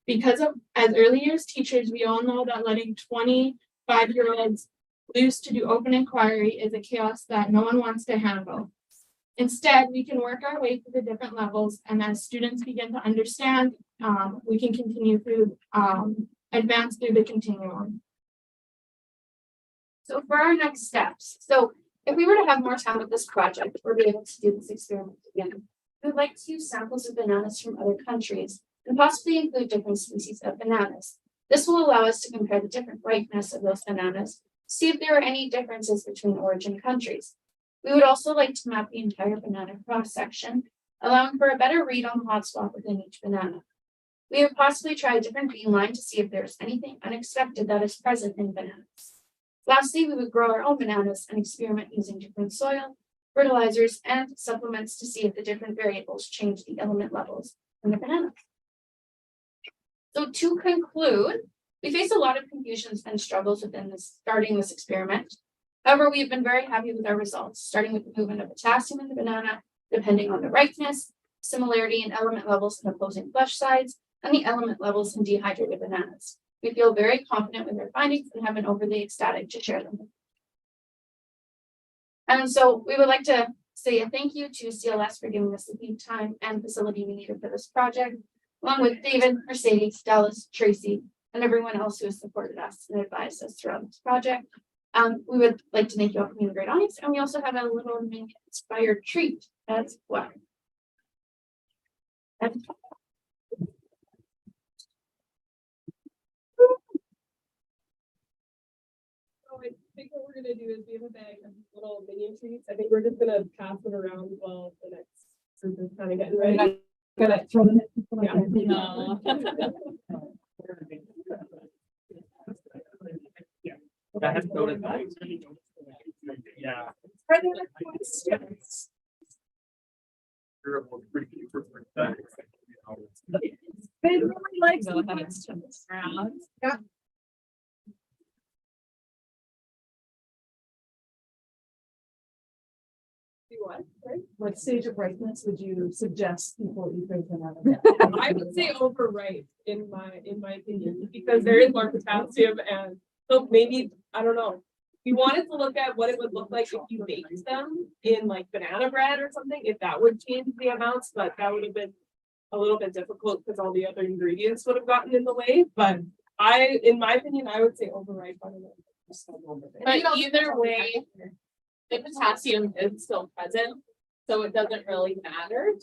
Because of, as early years teachers, we all know that letting 25-year-olds loose to do open inquiry is a chaos that no one wants to handle. Instead, we can work our way through the different levels, and as students begin to understand, we can continue through, advance through the continuum.
So for our next steps, so if we were to have more time with this project or be able to do this experiment again, we would like to use samples of bananas from other countries and possibly include different species of bananas. This will allow us to compare the different ripeness of those bananas, see if there are any differences between origin countries. We would also like to map the entire banana cross-section, allowing for a better read on the hotspot within each banana. We would possibly try a different beamline to see if there's anything unexpected that is present in bananas. Lastly, we would grow our own bananas and experiment using different soil, fertilizers, and supplements to see if the different variables change the element levels in the banana. So to conclude, we face a lot of confusions and struggles within starting this experiment. However, we've been very happy with our results, starting with the movement of potassium in the banana, depending on the ripeness, similarity in element levels in opposing flesh sides, and the element levels in dehydrated bananas. We feel very confident with our findings and have been overly ecstatic to share them. And so we would like to say a thank you to CLS for giving us the lead time and facility we needed for this project, along with David, Mercedes, Dallas, Tracy, and everyone else who has supported us and advised us throughout this project. We would like to thank you all for being a great audience, and we also have a little mini inspired treat as well.
I think what we're gonna do is we have a bag of little minion treats. I think we're just gonna pass them around while the next group is kind of getting ready.
Gonna throw them at people.
Yeah.
No.
That has noted.
Yeah.
Are there questions? They really like the questions. Yeah. What stage of ripeness would you suggest people eat their banana?
I would say overripe in my opinion, because there is more potassium, and so maybe, I don't know. We wanted to look at what it would look like if you baked them in like banana bread or something, if that would change the amounts, but that would have been a little bit difficult because all the other ingredients would have gotten in the way. But in my opinion, I would say overripe. I don't know.
But either way, the potassium is still present, so it doesn't really matter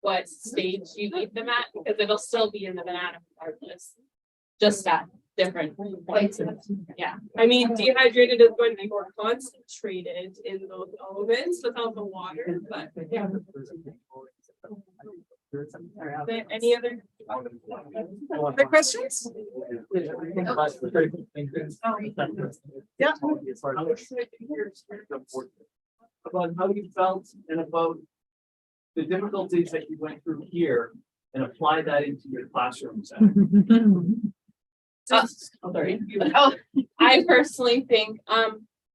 what stage you eat them at, because it'll still be in the banana regardless. Just at different points. Yeah.
I mean, dehydrated is going to be more concentrated in those elements without the water, but yeah. Any other
questions? Yeah.
About how you felt and about the difficulties that you went through here and apply that into your classroom setting.
I personally think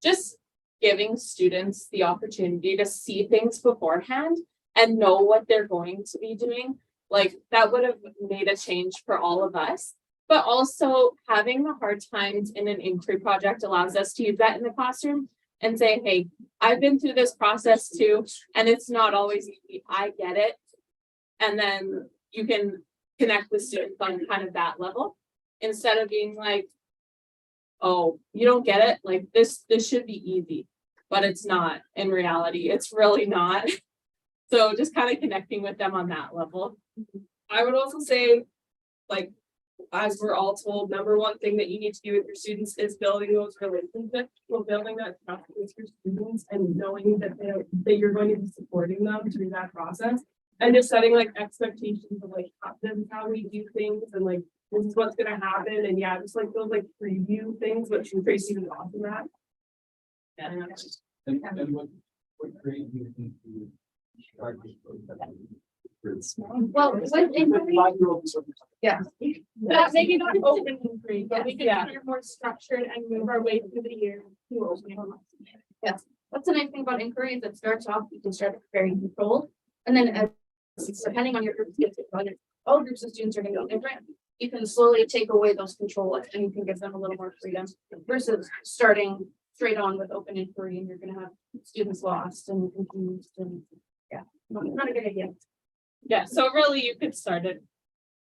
just giving students the opportunity to see things beforehand and know what they're going to be doing, like that would have made a change for all of us. But also having the hard times in an inquiry project allows us to use that in the classroom and say, hey, I've been through this process too, and it's not always easy. I get it. And then you can connect with students on kind of that level instead of being like, oh, you don't get it. Like this should be easy, but it's not in reality. It's really not. So just kind of connecting with them on that level.
I would also say, like, as we're all told, number one thing that you need to do with your students is building those relationships, building that trust with your students and knowing that you're going to be supporting them through that process, and just setting like expectations of like this is how we do things and like this is what's going to happen, and yeah, just like those like preview things, which Tracy was awesome at.
And what grade do you think you would start this program?
Well, with inquiry,
Yeah. That maybe not open inquiry, but we can be more structured and move our way through the year to opening.
yes, that's the nice thing about inquiry is it starts off, you can start very controlled. And then as depending on your group of students, all groups of students are gonna be different. You can slowly take away those controls and you can give them a little more freedom versus starting straight on with open inquiry and you're gonna have students lost and confused and yeah, not a good idea.
Yeah, so really you could start it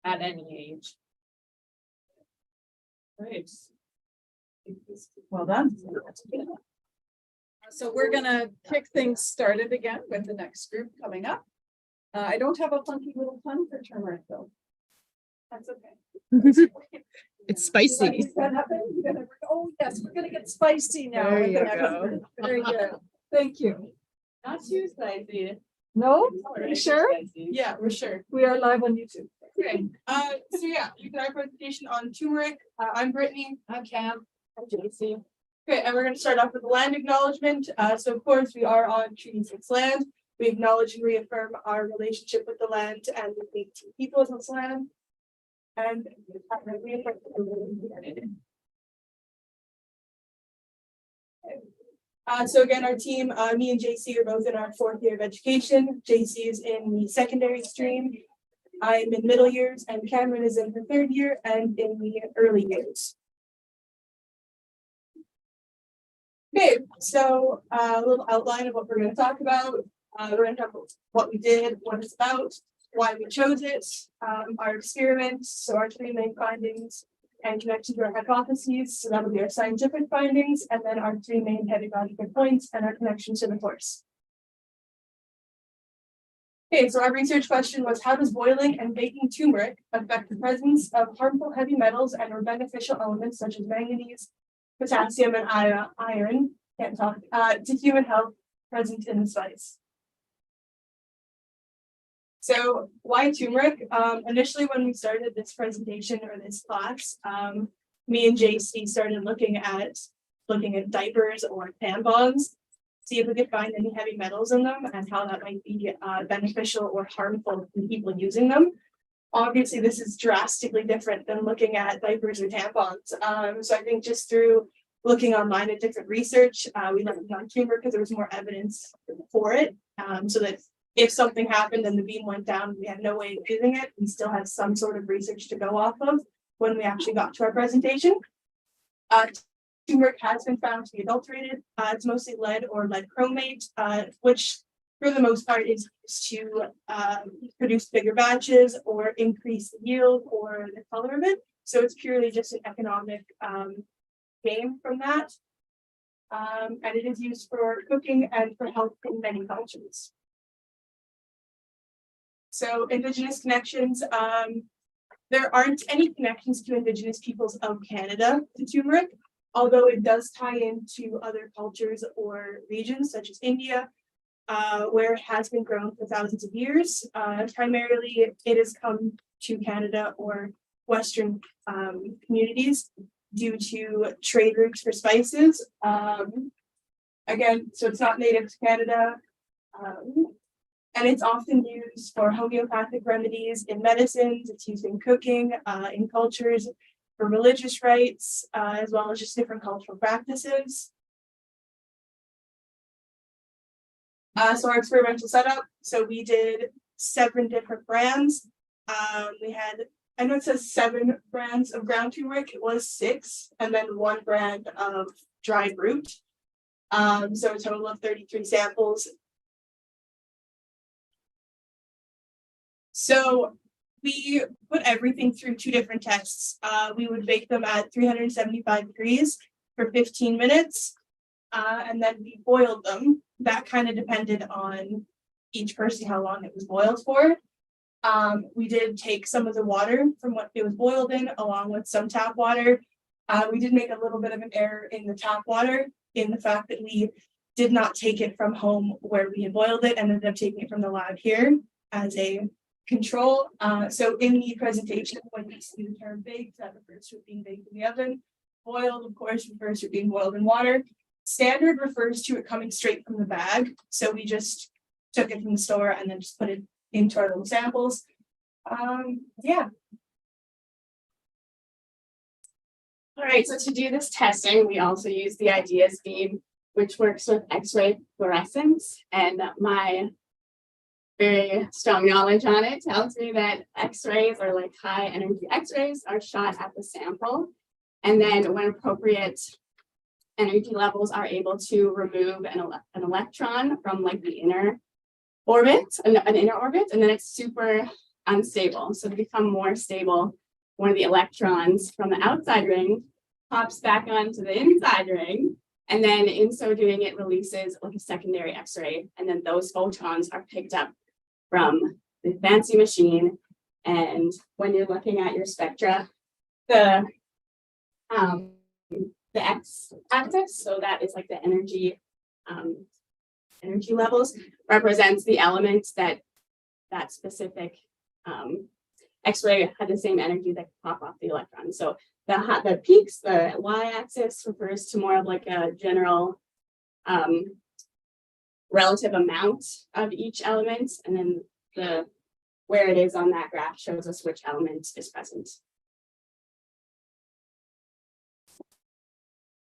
at any age. Right.
Well done. So we're gonna kick things started again with the next group coming up. I don't have a funky little pun for turmeric though. That's okay.
It's spicy.
Is that happening? You're gonna- Oh, yes, we're gonna get spicy now.
There
with
you
the next
go.
group. Very good. Thank you.
Not too spicy.
No, are you sure?
Yeah, we're sure.
We are live on YouTube.
Okay, so yeah, you can have a presentation on turmeric. I'm Brittany. I'm Cam. I'm JC. Okay, and we're gonna start off with the land acknowledgement. So of course, we are on Treaty 6 land. We acknowledge and reaffirm our relationship with the land and with the peoples of this land. And so again, our team, me and JC are both in our 4th year of education. JC is in the secondary stream. I'm in middle years and Cameron is in her 3rd year and in the early years. Okay, so a little outline of what we're going to talk about. We're going to talk about what we did, what it's about, why we chose it, our experiments, so our 3 main findings, and connection to our hypotheses. So that'll be our scientific findings, and then our 3 main pedagogical points and our connection to the course. Okay, so our research question was, how does boiling and baking turmeric affect the presence of harmful heavy metals and or beneficial elements such as manganese, potassium, and iron, can't talk, to human health present in the spice? So why turmeric? Initially, when we started this presentation or this class, me and JC started looking at diapers or tampons, see if we could find any heavy metals in them and how that might be beneficial or harmful to people using them. Obviously, this is drastically different than looking at diapers or tampons. So I think just through looking online at different research, we landed on turmeric because there was more evidence for it. So that if something happened and the beam went down, we had no way of using it, we still had some sort of research to go off of when we actually got to our presentation. Turmeric has been found to be adulterated. It's mostly lead or lead chromate, which for the most part is used to produce bigger batches or increase the yield or the color of it. So it's purely just an economic gain from that. And it is used for cooking and for health in many cultures. So Indigenous connections, there aren't any connections to Indigenous peoples of Canada to turmeric, although it does tie into other cultures or regions such as India, where it has been grown for thousands of years. Primarily, it has come to Canada or Western communities due to trade routes for spices. Again, so it's not native to Canada. And it's often used for homeopathic remedies in medicines. It's used in cooking, in cultures, for religious rites, as well as just different cultural practices. So our experimental setup. So we did 7 different brands. We had, I know it says 7 brands of ground turmeric. It was 6, and then 1 brand of dried root. So a total of 33 samples. So we put everything through 2 different tests. We would bake them at 375 degrees for 15 minutes. And then we boiled them. That kind of depended on each person, how long it was boiled for. We did take some of the water from what it was boiled in, along with some tap water. We did make a little bit of an error in the tap water, in the fact that we did not take it from home where we had boiled it and ended up taking it from the lab here as a control. So in the presentation, when you see the term baked, that refers to it being baked in the oven. Boiled, of course, refers to it being boiled in water.
Standard refers to it coming straight from the bag, so we just took it from the store and then just put it into our little samples. Yeah. All right, so to do this testing, we also use the IDEAS beam, which works with X-ray fluorescence, and my very strong knowledge on it tells me that X-rays, or like high energy X-rays, are shot at the sample, and then when appropriate energy levels are able to remove an electron from like the inner orbit, an inner orbit, and then it's super unstable. So to become more stable, one of the electrons from the outside ring pops back onto the inside ring, and then in so doing it releases like a secondary X-ray, and then those photons are picked up from the fancy machine. And when you're looking at your spectra, the x-axis, so that is like the energy levels, represents the elements that specific X-ray had the same energy that could pop off the electron. So the peaks, the y-axis refers to more of like a general relative amount of each element, and then where it is on that graph shows us which element is present.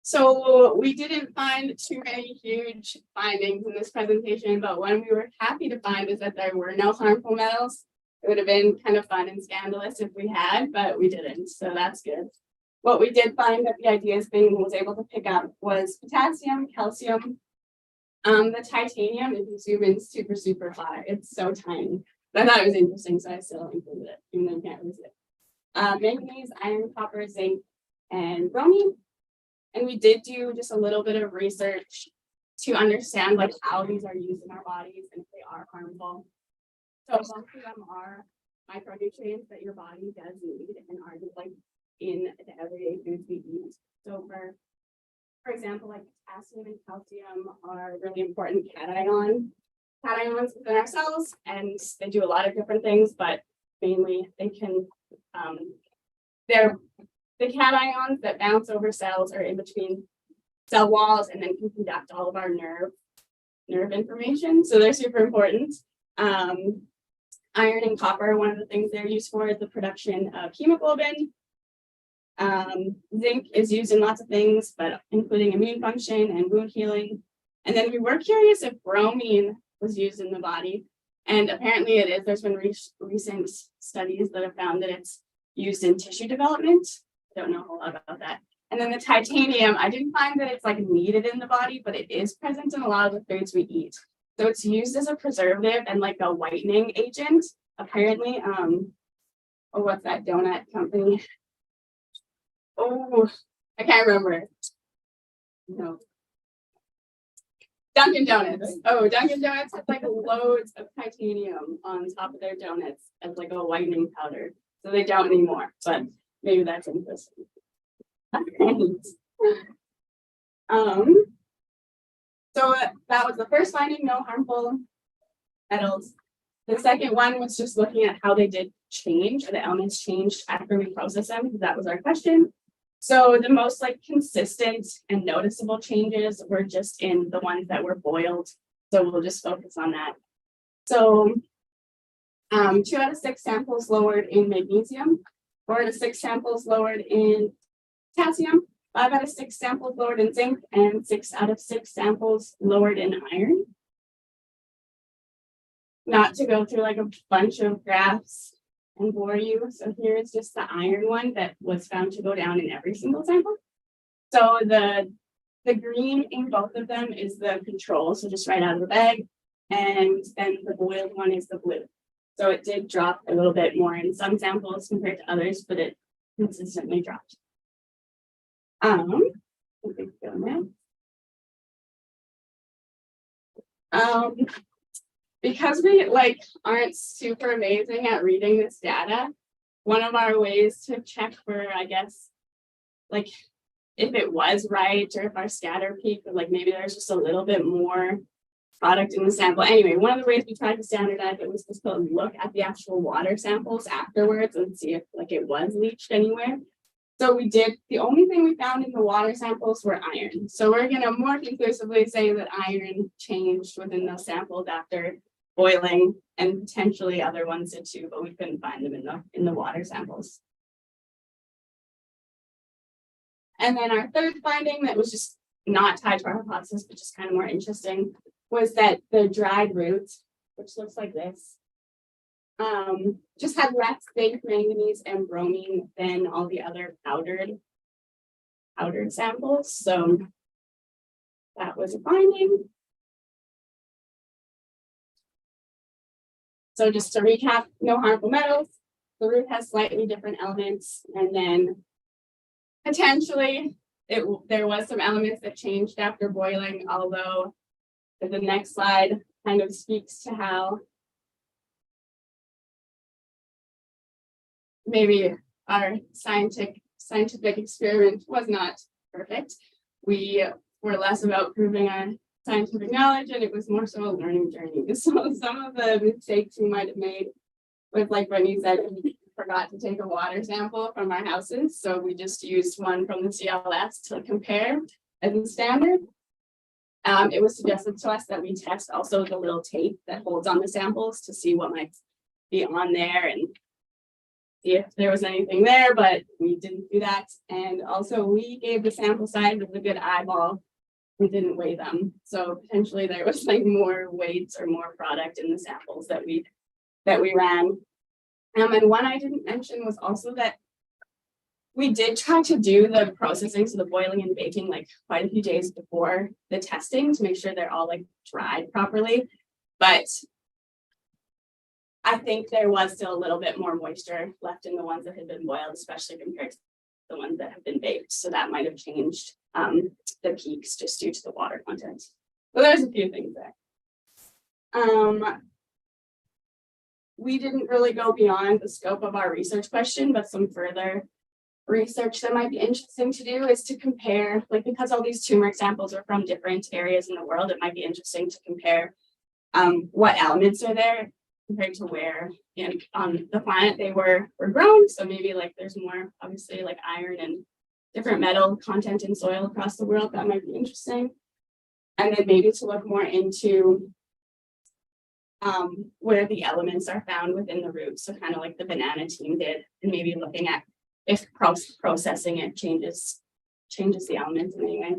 So we didn't find too many huge findings in this presentation, but one we were happy to find is that there were no harmful metals. It would have been kind of fun and scandalous if we had, but we didn't, so that's good. What we did find that the IDEAS thing was able to pick up was potassium, calcium, the titanium, if you zoom in super far, it's so tiny. But I thought it was interesting, so I still included it, even though you can't really see it. Manganese, iron, copper, zinc, and bromine. And we did do just a little bit of research to understand like how these are used in our bodies and if they are harmful. So most of them are micronutrients that your body does need and are just like in the everyday foods we eat. So for example, like potassium and calcium are really important cations within our cells, and they do a lot of different things, but mainly they can they're the cations that bounce over cells or in between cell walls and then can conduct all of our nerve information. So they're super important. Iron and copper, one of the things they're used for is the production of hemoglobin. Zinc is used in lots of things, but including immune function and wound healing. And then we were curious if bromine was used in the body. And apparently it is. There's been recent studies that have found that it's used in tissue development. Don't know a whole lot about that. And then the titanium, I didn't find that it's like needed in the body, but it is present in a lot of the foods we eat. So it's used as a preservative and like a whitening agent, apparently. Oh, what's that donut company? Oh, I can't remember. No. Dunkin' Donuts. Oh, Dunkin' Donuts has like loads of titanium on top of their donuts as like a whitening powder. So they don't anymore, but maybe that's interesting. So that was the first finding, no harmful metals. The second one was just looking at how they did change, or the elements changed after we process them, because that was our question. So the most like consistent and noticeable changes were just in the ones that were boiled. So we'll just focus on that. So 2 out of 6 samples lowered in magnesium, 4 out of 6 samples lowered in potassium, 5 out of 6 samples lowered in zinc, and 6 out of 6 samples lowered in iron. Not to go through like a bunch of graphs and bore you. So here is just the iron one that was found to go down in every single sample. So the green in both of them is the control, so just right out of the bag. And then the boiled one is the blue. So it did drop a little bit more in some samples compared to others, but it consistently dropped. Because we like aren't super amazing at reading this data, one of our ways to check for, I guess, like if it was right or if our scatter peak, or like maybe there's just a little bit more product in the sample. Anyway, one of the ways we tried to standardize it was just to look at the actual water samples afterwards and see if like it was leached anywhere.
So we did, the only thing we found in the water samples were iron. So we're gonna more conclusively say that iron changed within those samples after boiling, and potentially other ones did too, but we couldn't find them in the water samples. And then our third finding that was just not tied to our hypothesis, but just kind of more interesting, was that the dried root, which looks like this, just had less zinc, manganese, and bromine than all the other powdered samples. So that was a finding. So just to recap, no harmful metals. The root has slightly different elements, and then potentially there was some elements that changed after boiling, although the next slide kind of speaks to how maybe our scientific experiment was not perfect. We were less about proving our scientific knowledge, and it was more so a learning journey. So some of the mistakes we might have made was, like Brittany said, we forgot to take a water sample from our houses. So we just used one from the CLS to compare as a standard. It was suggested to us that we test also the little tape that holds on the samples to see what might be on there and see if there was anything there, but we didn't do that. And also we gave the sample size as a good eyeball. We didn't weigh them. So potentially there was like more weights or more product in the samples that we ran. And one I didn't mention was also that we did try to do the processing, so the boiling and baking, like quite a few days before the testing to make sure they're all like dried properly. But I think there was still a little bit more moisture left in the ones that had been boiled, especially compared to the ones that have been baked. So that might have changed the peaks just due to the water content. So there's a few things there. We didn't really go beyond the scope of our research question, but some further research that might be interesting to do is to compare, like, because all these turmeric samples are from different areas in the world, it might be interesting to compare what elements are there compared to where on the planet they were grown. So maybe like there's more obviously like iron and different metal content in soil across the world. That might be interesting. And then maybe to look more into where the elements are found within the root. So kind of like the banana team did, and maybe looking at if processing it changes the elements in any way.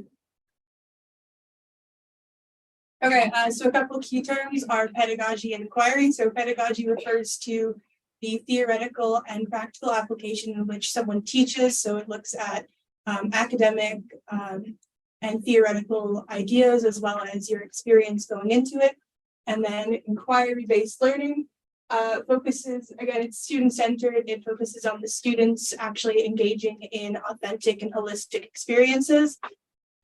Okay, so a couple of key terms are pedagogy and inquiry. So pedagogy refers to the theoretical and practical application in which someone teaches. So it looks at academic and theoretical ideas as well as your experience going into it. And then inquiry-based learning focuses, again, it's student-centered. It focuses on the students actually engaging in authentic and holistic experiences.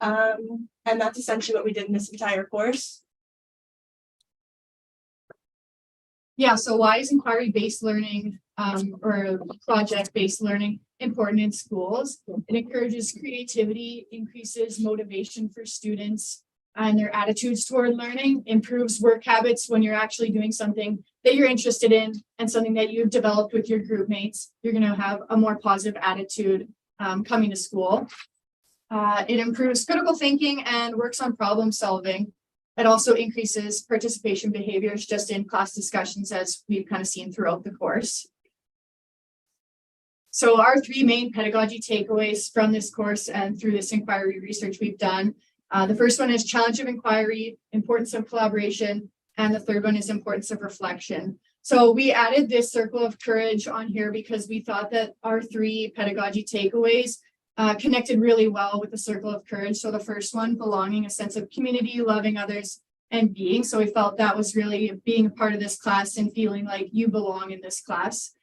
And that's essentially what we did in this entire course.
Yeah, so why is inquiry-based learning or project-based learning important in schools? It encourages creativity, increases motivation for students and their attitudes toward learning, improves work habits when you're actually doing something that you're interested in and something that you've developed with your group mates. You're going to have a more positive attitude coming to school. It improves critical thinking and works on problem solving. It also increases participation behaviors just in class discussions, as we've kind of seen throughout the course. So our three main pedagogy takeaways from this course and through this inquiry research we've done. The first one is challenge of inquiry, importance of collaboration, and the third one is importance of reflection. So we added this circle of courage on here because we thought that our three pedagogy takeaways connected really well with the circle of courage. So the first one, belonging, a sense of community, loving others, and being. So we felt that was really being a part of this class and feeling like you belong in this class.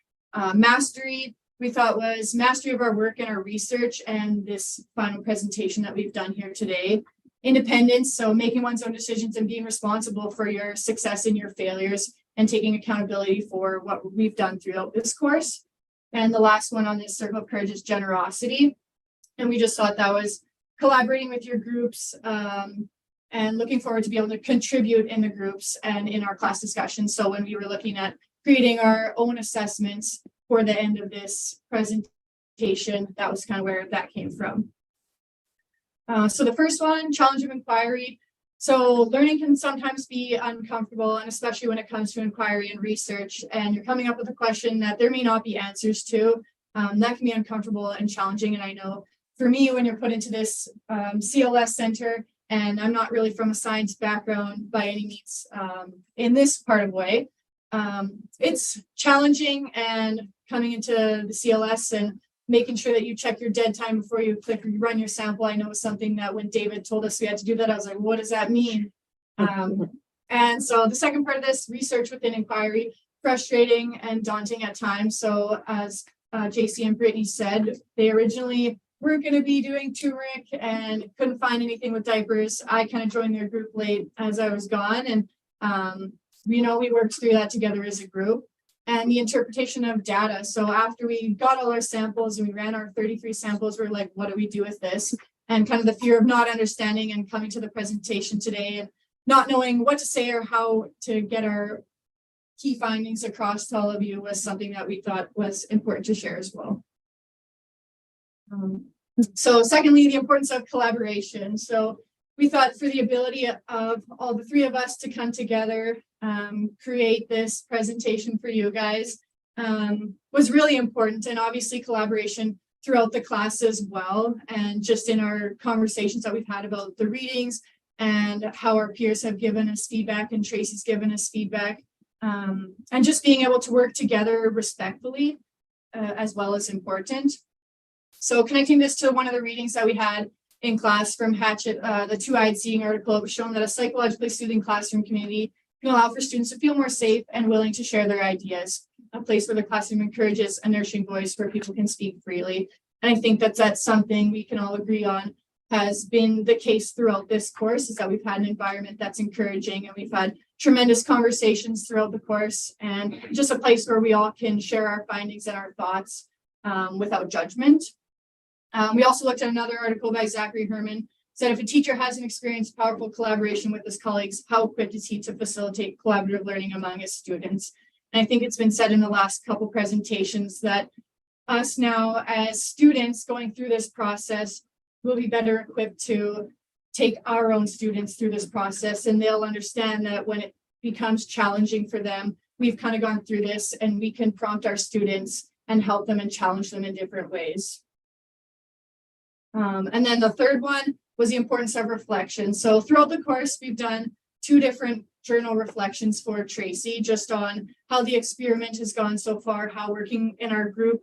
Mastery, we thought was mastery of our work and our research and this final presentation that we've done here today. Independence, so making one's own decisions and being responsible for your success and your failures and taking accountability for what we've done throughout this course. And the last one on this circle of courage is generosity. And we just thought that was collaborating with your groups and looking forward to be able to contribute in the groups and in our class discussions. So when we were looking at creating our own assessments for the end of this presentation, presentation. That was kind of where that came from. So the first one, challenge of inquiry. So learning can sometimes be uncomfortable, and especially when it comes to inquiry and research, and you're coming up with a question that there may not be answers to. That can be uncomfortable and challenging. And I know for me, when you're put into this CLS center, and I'm not really from a science background by any means in this part of way, it's challenging, and coming into the CLS and making sure that you check your dead time before you click or you run your sample. I know was something that when David told us we had to do that, I was like, what does that mean? And so the second part of this, research within inquiry, frustrating and daunting at times. So as JC and Brittany said, they originally were going to be doing turmeric and couldn't find anything with diapers. I kind of joined their group late as I was gone. And, we worked through that together as a group. And the interpretation of data. So after we got all our samples and we ran our 33 samples, we're like, what do we do with this? And kind of the fear of not understanding and coming to the presentation today and not knowing what to say or how to get our key findings across to all of you was something that we thought was important to share as well. So secondly, the importance of collaboration. So we thought for the ability of all the three of us to come together, create this presentation for you guys was really important, and obviously collaboration throughout the class as well, and just in our conversations that we've had about the readings and how our peers have given us feedback and Tracy's given us feedback, and just being able to work together respectfully as well as important. So connecting this to one of the readings that we had in class from Hatchett, the Two-Eyed Seeing article, it was shown that a psychologically soothing classroom community can allow for students to feel more safe and willing to share their ideas, a place where the classroom encourages a nurturing voice where people can speak freely. And I think that's something we can all agree on has been the case throughout this course, is that we've had an environment that's encouraging, and we've had tremendous conversations throughout the course, and just a place where we all can share our findings and our thoughts without judgment. We also looked at another article by Zachary Herman, said if a teacher hasn't experienced powerful collaboration with his colleagues, how equipped is he to facilitate collaborative learning among his students? And I think it's been said in the last couple presentations that us now as students going through this process will be better equipped to take our own students through this process, and they'll understand that when it becomes challenging for them, we've kind of gone through this and we can prompt our students and help them and challenge them in different ways. And then the third one was the importance of reflection. So throughout the course, we've done 2 different journal reflections for Tracy, just on how the experiment has gone so far, how working in our group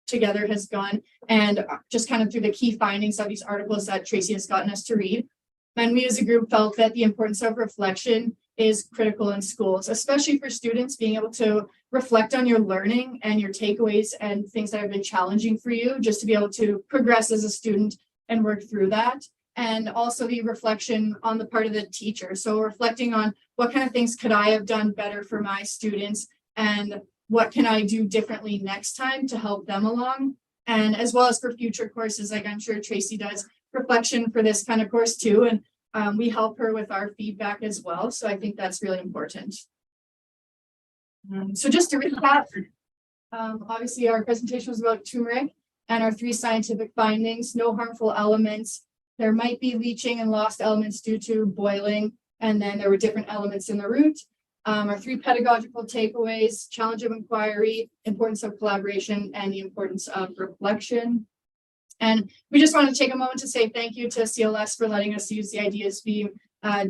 together has gone, and just kind of through the key findings of these articles that Tracy has gotten us to read. And we as a group felt that the importance of reflection is critical in schools, especially for students being able to reflect on your learning and your takeaways and things that have been challenging for you, just to be able to progress as a student and work through that. And also the reflection on the part of the teacher. So reflecting on what kind of things could I have done better for my students, and what can I do differently next time to help them along. And as well as for future courses, like I'm sure Tracy does reflection for this kind of course too. And we help her with our feedback as well. So I think that's really important. So just to recap, obviously our presentation was about turmeric and our 3 scientific findings: no harmful elements. There might be leaching and lost elements due to boiling, and then there were different elements in the root. Our 3 pedagogical takeaways: challenge of inquiry, importance of collaboration, and the importance of reflection. And we just want to take a moment to say thank you to CLS for letting us use the ideas beam,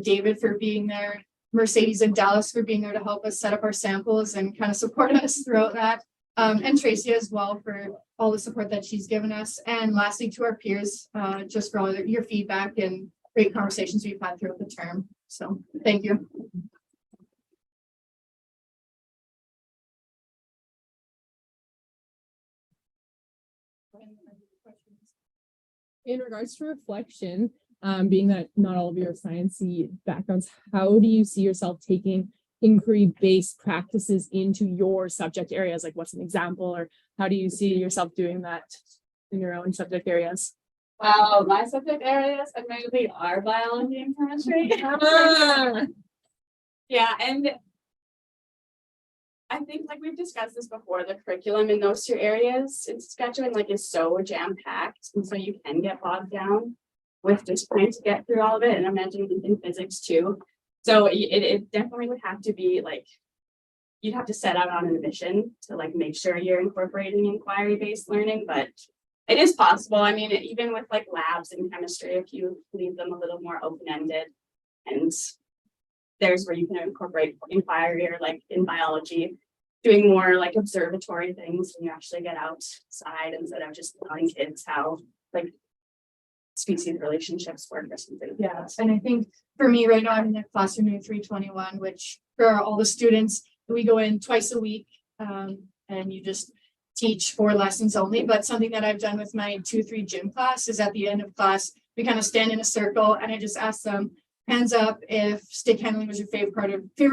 David for being there, Mercedes and Dallas for being there to help us set up our samples and kind of support us throughout that. And Tracy as well for all the support that she's given us. And lastly, to our peers, just for all your feedback and great conversations we've had throughout the term. So thank you.
In regards to reflection, being that not all of your sciencey backgrounds, how do you see yourself taking inquiry-based practices into your subject areas? Like, what's an example, or how do you see yourself doing that in your own subject areas?
Well, my subject areas admittedly are biology and chemistry. Yeah, and
I think like we've discussed this before, the curriculum in those two areas in Saskatchewan like is so jam-packed. And so you can get bogged down with just trying to get through all of it. And I imagine in physics too. So it definitely would have to be like, you'd have to set out on a mission to like make sure you're incorporating inquiry-based learning, but it is possible. I mean, even with like labs in chemistry, if you leave them a little more open-ended, and there's where you can incorporate inquiry, or like in biology, doing more like observatory things when you actually get outside instead of just telling kids how like species relationships work or something.
Yeah, and I think for me right now, I'm in the classroom in 321, which for all the students, we go in twice a week, and you just teach 4 lessons only. But something that I've done with my 2-3 gym class is at the end of class, we kind of stand in a circle and I just ask them, hands up if stick handling was your favorite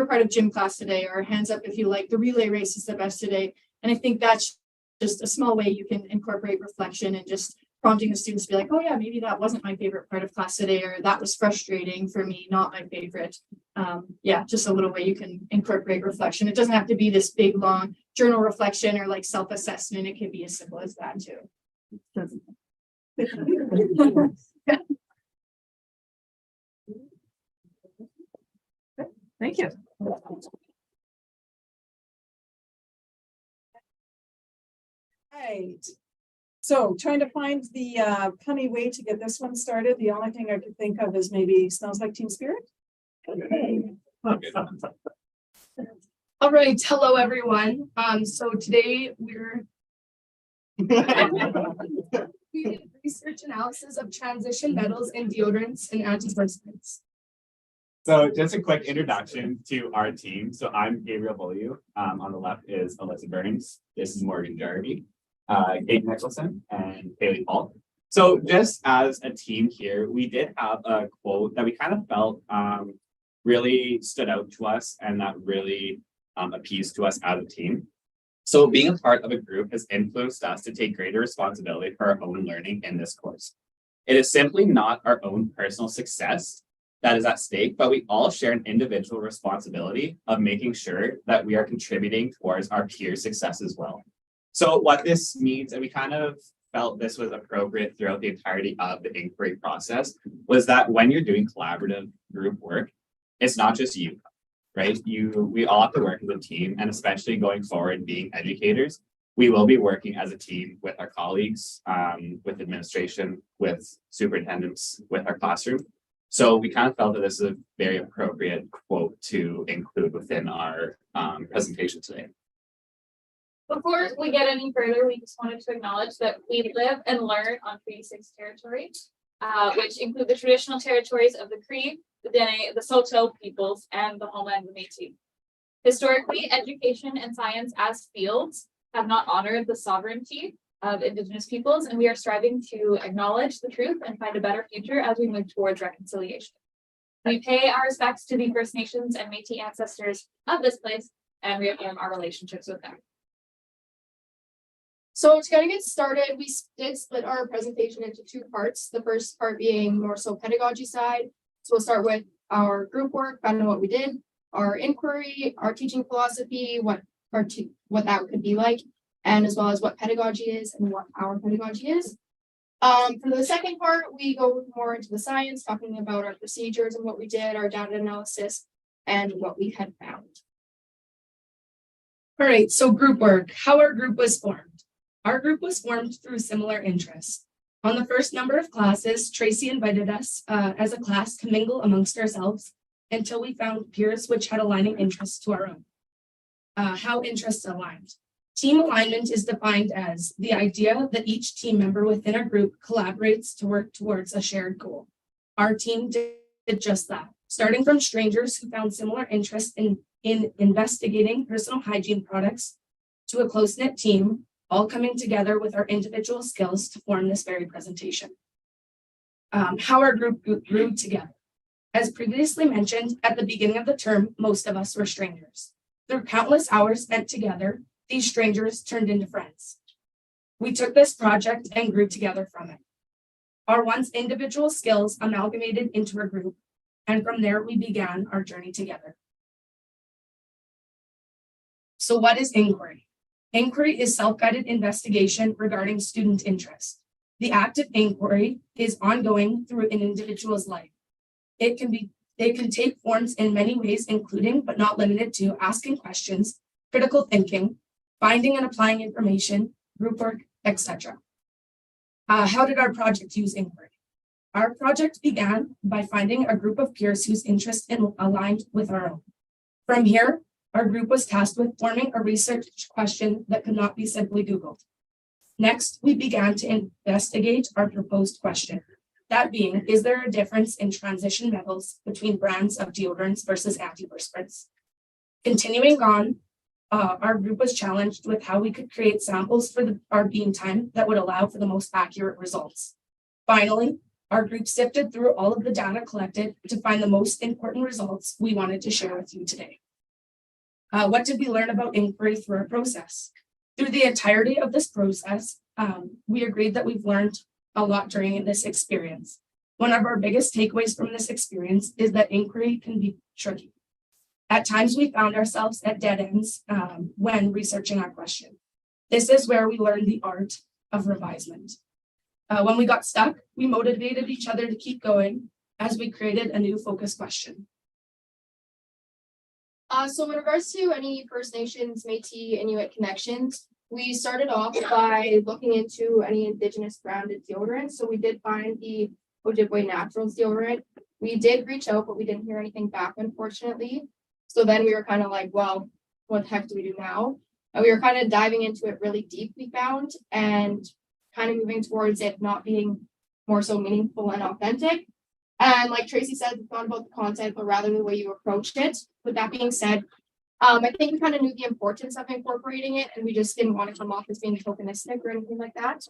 part of gym class today, or hands up if you like the relay race is the best today. And I think that's just a small way you can incorporate reflection and just prompting the students to be like, oh yeah, maybe that wasn't my favorite part of class today, or that was frustrating for me, not my favorite. Yeah, just a little way you can incorporate reflection. It doesn't have to be this big, long journal reflection or like self-assessment. It can be as simple as that too.
Thank you. Right. So trying to find the punny way to get this one started. The only thing I could think of is maybe smells like Teen Spirit. Okay.
All right, hello everyone. So today we did research analysis of transition metals in deodorants and antiperspirants.
So just a quick introduction to our team. So I'm Gabriel Beaulieu. On the left is Alyssa Burns. This is Morgan Jarvie, Kate Nicholson, and Haley Paul. So just as a team here, we did have a quote that we kind of felt really stood out to us and that really appeased to us as a team. So being a part of a group has influenced us to take greater responsibility for our own learning in this course. It is simply not our own personal success that is at stake, but we all share an individual responsibility of making sure that we are contributing towards our peers' success as well. So what this means, and we kind of felt this was appropriate throughout the entirety of the inquiry process, was that when you're doing collaborative group work, it's not just you, right? We all have to work as a team, and especially going forward being educators, we will be working as a team with our colleagues, with administration, with superintendents, with our classroom. So we kind of felt that this is a very appropriate quote to include within our presentation today.
Before we get any further, we just wanted to acknowledge that we live and learn on Treaty 6 territory, which include the traditional territories of the Cree, the Dene, the Saulteaux peoples, and the homeland of the Métis. Historically, education and science as fields have not honored the sovereignty of Indigenous peoples, and we are striving to acknowledge the truth and find a better future as we move towards reconciliation. We pay our respects to the First Nations and Métis ancestors of this place and reaffirm our relationships with them.
So to kind of get started, we did split our presentation into 2 parts. The first part being more so pedagogy side. So we'll start with our group work, kind of what we did, our inquiry, our teaching philosophy, what that could be like, and as well as what pedagogy is and what our pedagogy is. For the second part, we go more into the science, talking about our procedures and what we did, our data analysis, and what we had found.
All right, so group work, how our group was formed. Our group was formed through similar interests. On the first number of classes, Tracy invited us as a class to mingle amongst ourselves until we found peers which had aligning interests to our own. How interests aligned. Team alignment is defined as the idea that each team member within our group collaborates to work towards a shared goal. Our team did just that, starting from strangers who found similar interests in investigating personal hygiene products to a close-knit team, all coming together with our individual skills to form this very presentation. How our group grew together. As previously mentioned, at the beginning of the term, most of us were strangers. Through countless hours spent together, these strangers turned into friends. We took this project and grew together from it. Our once individual skills amalgamated into a group, and from there we began our journey together.
So what is inquiry? Inquiry is self-guided investigation regarding student interest. The act of inquiry is ongoing through an individual's life. It can take forms in many ways, including but not limited to asking questions, critical thinking, finding and applying information, group work, etc. How did our project use inquiry? Our project began by finding a group of peers whose interests aligned with our own. From here, our group was tasked with forming a research question that could not be simply Googled. Next, we began to investigate our proposed question. That being, is there a difference in transition metals between brands of deodorants versus antiperspirants? Continuing on, our group was challenged with how we could create samples for our beam time that would allow for the most accurate results. Finally, our group sifted through all of the data collected to find the most important results we wanted to share with you today. What did we learn about inquiry through our process? Through the entirety of this process, we agreed that we've learned a lot during this experience. One of our biggest takeaways from this experience is that inquiry can be tricky. At times, we found ourselves at dead ends when researching our question. This is where we learned the art of revisement. When we got stuck, we motivated each other to keep going as we created a new focus question.
So in regards to any First Nations, Métis, Inuit connections, we started off by looking into any Indigenous branded deodorants. So we did find the Ojibwe Naturals deodorant. We did reach out, but we didn't hear anything back, unfortunately. So then we were kind of like, well, what the heck do we do now? And we were kind of diving into it really deep, we found, and kind of moving towards it not being more so meaningful and authentic. And like Tracy said, it's not about the content, but rather the way you approached it. With that being said, I think we kind of knew the importance of incorporating it, and we just didn't want to come off as being tokenistic or anything like that.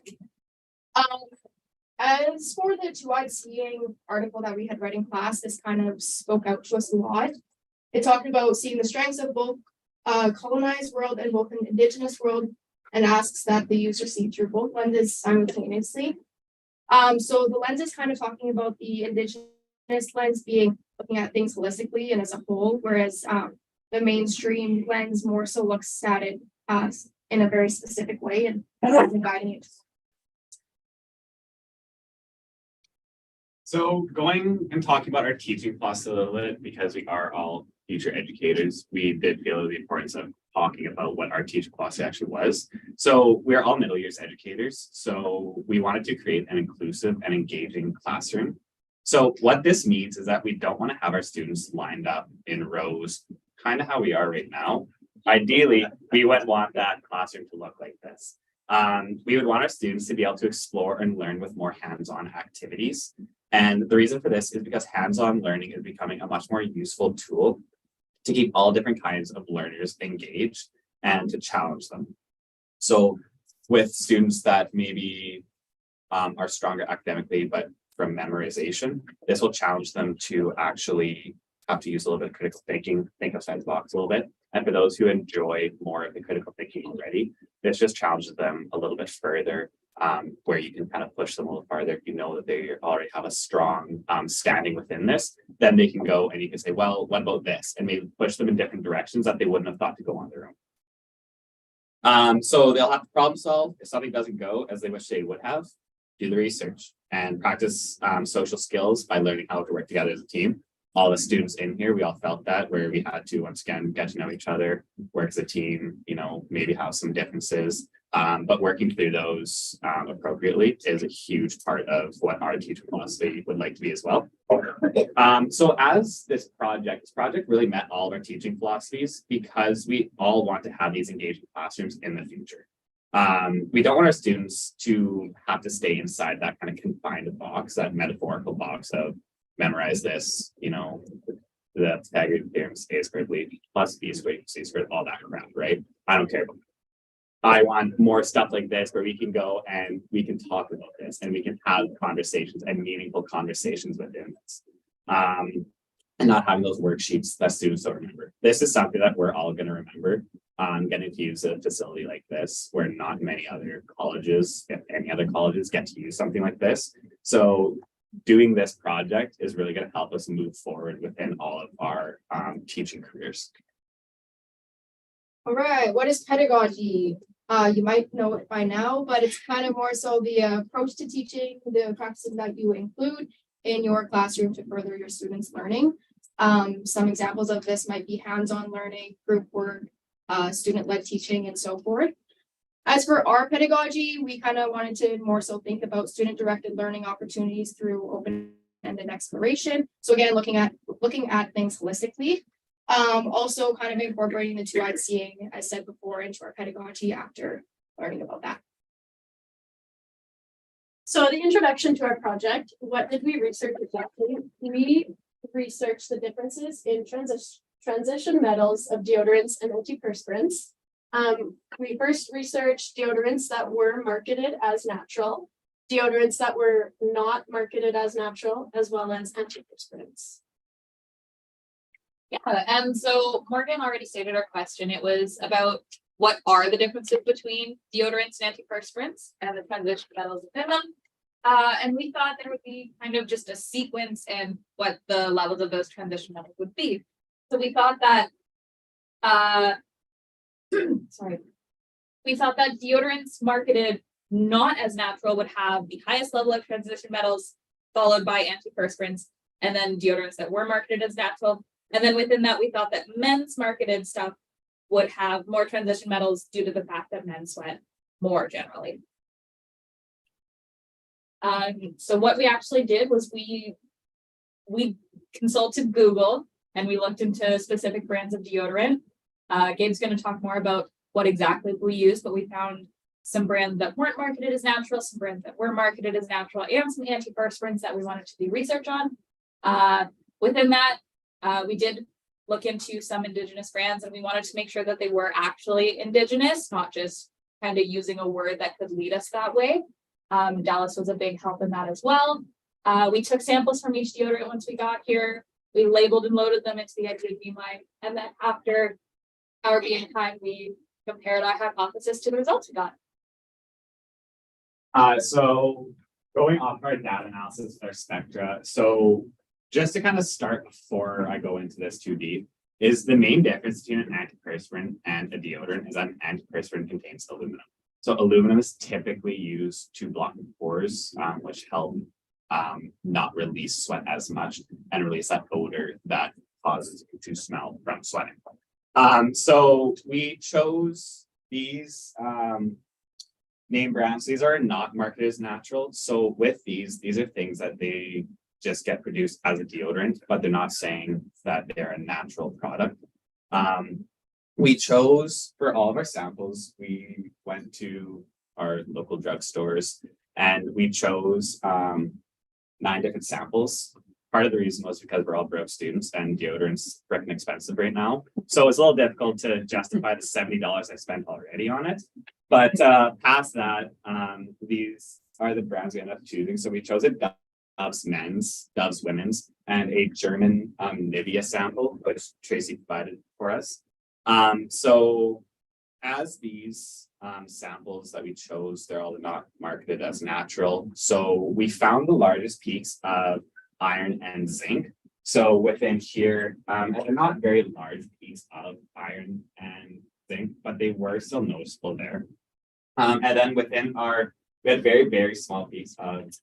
As for the two-eyed seeing article that we had read in class, this kind of spoke out to us a lot. It talked about seeing the strengths of both colonized world and both an Indigenous world, and asks that the user see through both lenses simultaneously. So the lens is kind of talking about the Indigenous lens being looking at things holistically and as a whole, whereas the mainstream lens more so looks at it in a very specific way and guiding it.
So going and talking about our teaching philosophy a little bit, because we are all future educators, we did feel the importance of talking about what our teaching philosophy actually was. So we're all middle years educators. So we wanted to create an inclusive and engaging classroom. So what this means is that we don't want to have our students lined up in rows, kind of how we are right now. Ideally, we would want that classroom to look like this. We would want our students to be able to explore and learn with more hands-on activities. And the reason for this is because hands-on learning is becoming a much more useful tool to keep all different kinds of learners engaged and to challenge them. So with students that maybe are stronger academically, but from memorization, this will challenge them to actually have to use a little bit of critical thinking, think outside the box a little bit. And for those who enjoy more of the critical thinking already, this just challenges them a little bit further, where you can kind of push them a little farther. If you know that they already have a strong standing within this, then they can go and you can say, well, what about this? And maybe push them in different directions that they wouldn't have thought to go on their own. So they'll have to problem solve. If something doesn't go as they wish they would have, do the research and practice social skills by learning how to work together as a team. All the students in here, we all felt that, where we had to, once again, get to know each other, work as a team, you know, maybe have some differences, but working through those appropriately is a huge part of what our teaching philosophy would like to be as well. So as this project really met all of our teaching philosophies because we all want to have these engaging classrooms in the future. We don't want our students to have to stay inside that kind of confined box, that metaphorical box of memorize this, you know, the Pythagorean theorems, A squared plus B squared, C squared, all that crap, right? I don't care about that. I want more stuff like this where we can go and we can talk about this and we can have conversations and meaningful conversations within this. And not having those worksheets that students don't remember. This is something that we're all going to remember. Getting to use a facility like this, where not many other colleges, if any other colleges, get to use something like this. So doing this project is really going to help us move forward within all of our teaching careers.
All right, what is pedagogy? You might know it by now, but it's kind of more so the approach to teaching, the practices that you include in your classroom to further your students' learning. Some examples of this might be hands-on learning, group work, student-led teaching, and so forth. As for our pedagogy, we kind of wanted to more so think about student-directed learning opportunities through open-ended exploration. So again, looking at things holistically. Also kind of incorporating the two-eyed seeing, as said before, into our pedagogy after learning about that.
So the introduction to our project, what did we research exactly? We researched the differences in transition metals of deodorants and antiperspirants. We first researched deodorants that were marketed as natural, deodorants that were not marketed as natural, as well as antiperspirants.
Yeah, and so Morgan already stated our question. It was about what are the differences between deodorants and antiperspirants and the transition metals within them. And we thought there would be kind of just a sequence and what the levels of those transition metals would be. So we thought that, we thought that deodorants marketed not as natural would have the highest level of transition metals, followed by antiperspirants, and then deodorants that were marketed as natural. And then within that, we thought that men's marketed stuff would have more transition metals due to the fact that men sweat more generally. So what we actually did was we consulted Google and we looked into specific brands of deodorant. Gabe's going to talk more about what exactly we used, but we found some brands that weren't marketed as natural, some brands that were marketed as natural, and some antiperspirants that we wanted to do research on. Within that, we did look into some Indigenous brands, and we wanted to make sure that they were actually Indigenous, not just kind of using a word that could lead us that way. Dallas was a big help in that as well. We took samples from each deodorant once we got here. We labeled and loaded them into the idea Beamline, and then after our being kind, we compared our hypothesis to the results we got.
So going off our data analysis with our spectra, so just to kind of start before I go into this too deep, is the main difference between an antiperspirant and a deodorant is that an antiperspirant contains aluminum. So aluminum is typically used to block pores, which help not release sweat as much and release that odor that causes you to smell from sweating. So we chose these name brands. These are not marketed as natural. So with these are things that they just get produced as a deodorant, but they're not saying that they're a natural product. We chose for all of our samples, we went to our local drugstores and we chose 9 different samples. Part of the reason was because we're all broke students and deodorant's freaking expensive right now. So it's a little difficult to justify the $70 I spent already on it. But past that, these are the brands we ended up choosing. So we chose a Dove's men's, Dove's women's, and a German Nivea sample, which Tracy provided for us. So as these samples that we chose, they're all not marketed as natural. So we found the largest peaks of iron and zinc. So within here, they're not very large peaks of iron and zinc, but they were still noticeable there. And then within we had very, very small peaks of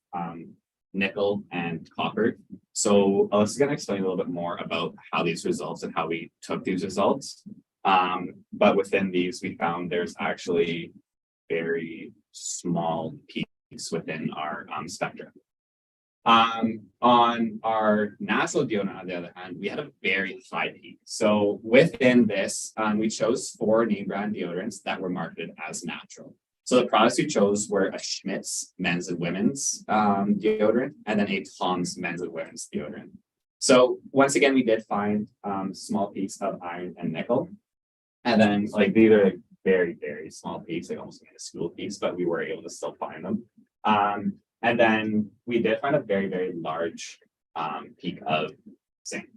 nickel and copper. So Alyssa's going to explain a little bit more about how these results and how we took these results. But within these, we found there's actually very small peaks within our spectrum. On our natural deodorant, on the other hand, we had a very high peak. So within this, we chose 4 name brand deodorants that were marketed as natural. So the products we chose were a Schmidt's men's and women's deodorant, and then a Tom's men's and women's deodorant. So once again, we did find small peaks of iron and nickel. And then like these are like very, very small peaks, like almost minuscule peaks, but we were able to still find them. And then we did find a very, very large peak of zinc.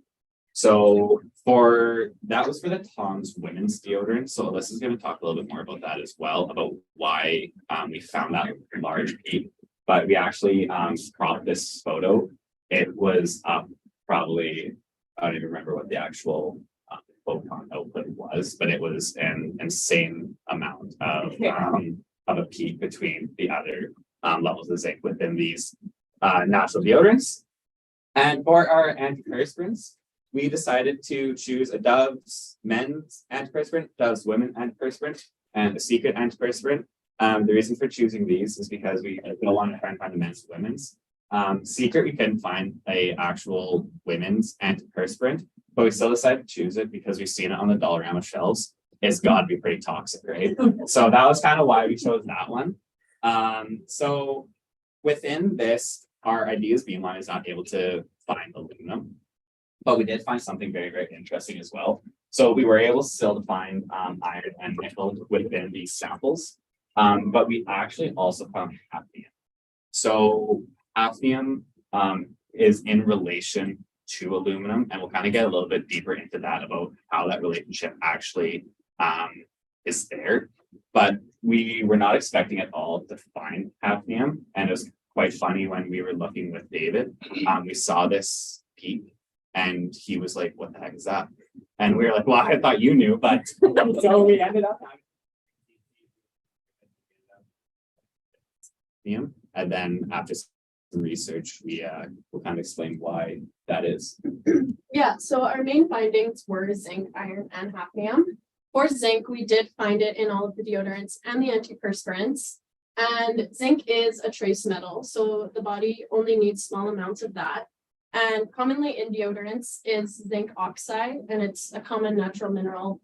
So that was for the Tom's women's deodorant. So Alyssa's going to talk a little bit more about that as well, about why we found that large peak. But we actually cropped this photo. It was up probably, I don't even remember what the actual photon output was, but it was an insane amount of a peak between the other levels of zinc within these natural deodorants. And for our antiperspirants, we decided to choose a Dove's men's antiperspirant, Dove's women antiperspirant, and a Secret antiperspirant. The reason for choosing these is because we don't want to try and find the men's and women's. Secret, we couldn't find a actual women's antiperspirant, but we still decided to choose it because we've seen it on the Dollarama shelves. It's got to be pretty toxic, right? So that was kind of why we chose that one. So within this, our ideas Beamline is not able to find aluminum, but we did find something very, very interesting as well. So we were able still to find iron and nickel within these samples, but we actually also found hafnium. So hafnium is in relation to aluminum, and we'll kind of get a little bit deeper into that about how that relationship actually is there. But we were not expecting at all to find hafnium, and it was quite funny when we were looking with David. We saw this peak, and he was like, "What the heck is that?" And we were like, "Well, I thought you knew," but so we ended up having, and then after some research, we will kind of explain why that is.
Yeah, so our main findings were zinc, iron, and hafnium. For zinc, we did find it in all of the deodorants and the antiperspirants. And zinc is a trace metal, so the body only needs small amounts of that. And commonly in deodorants is zinc oxide, and it's a common natural mineral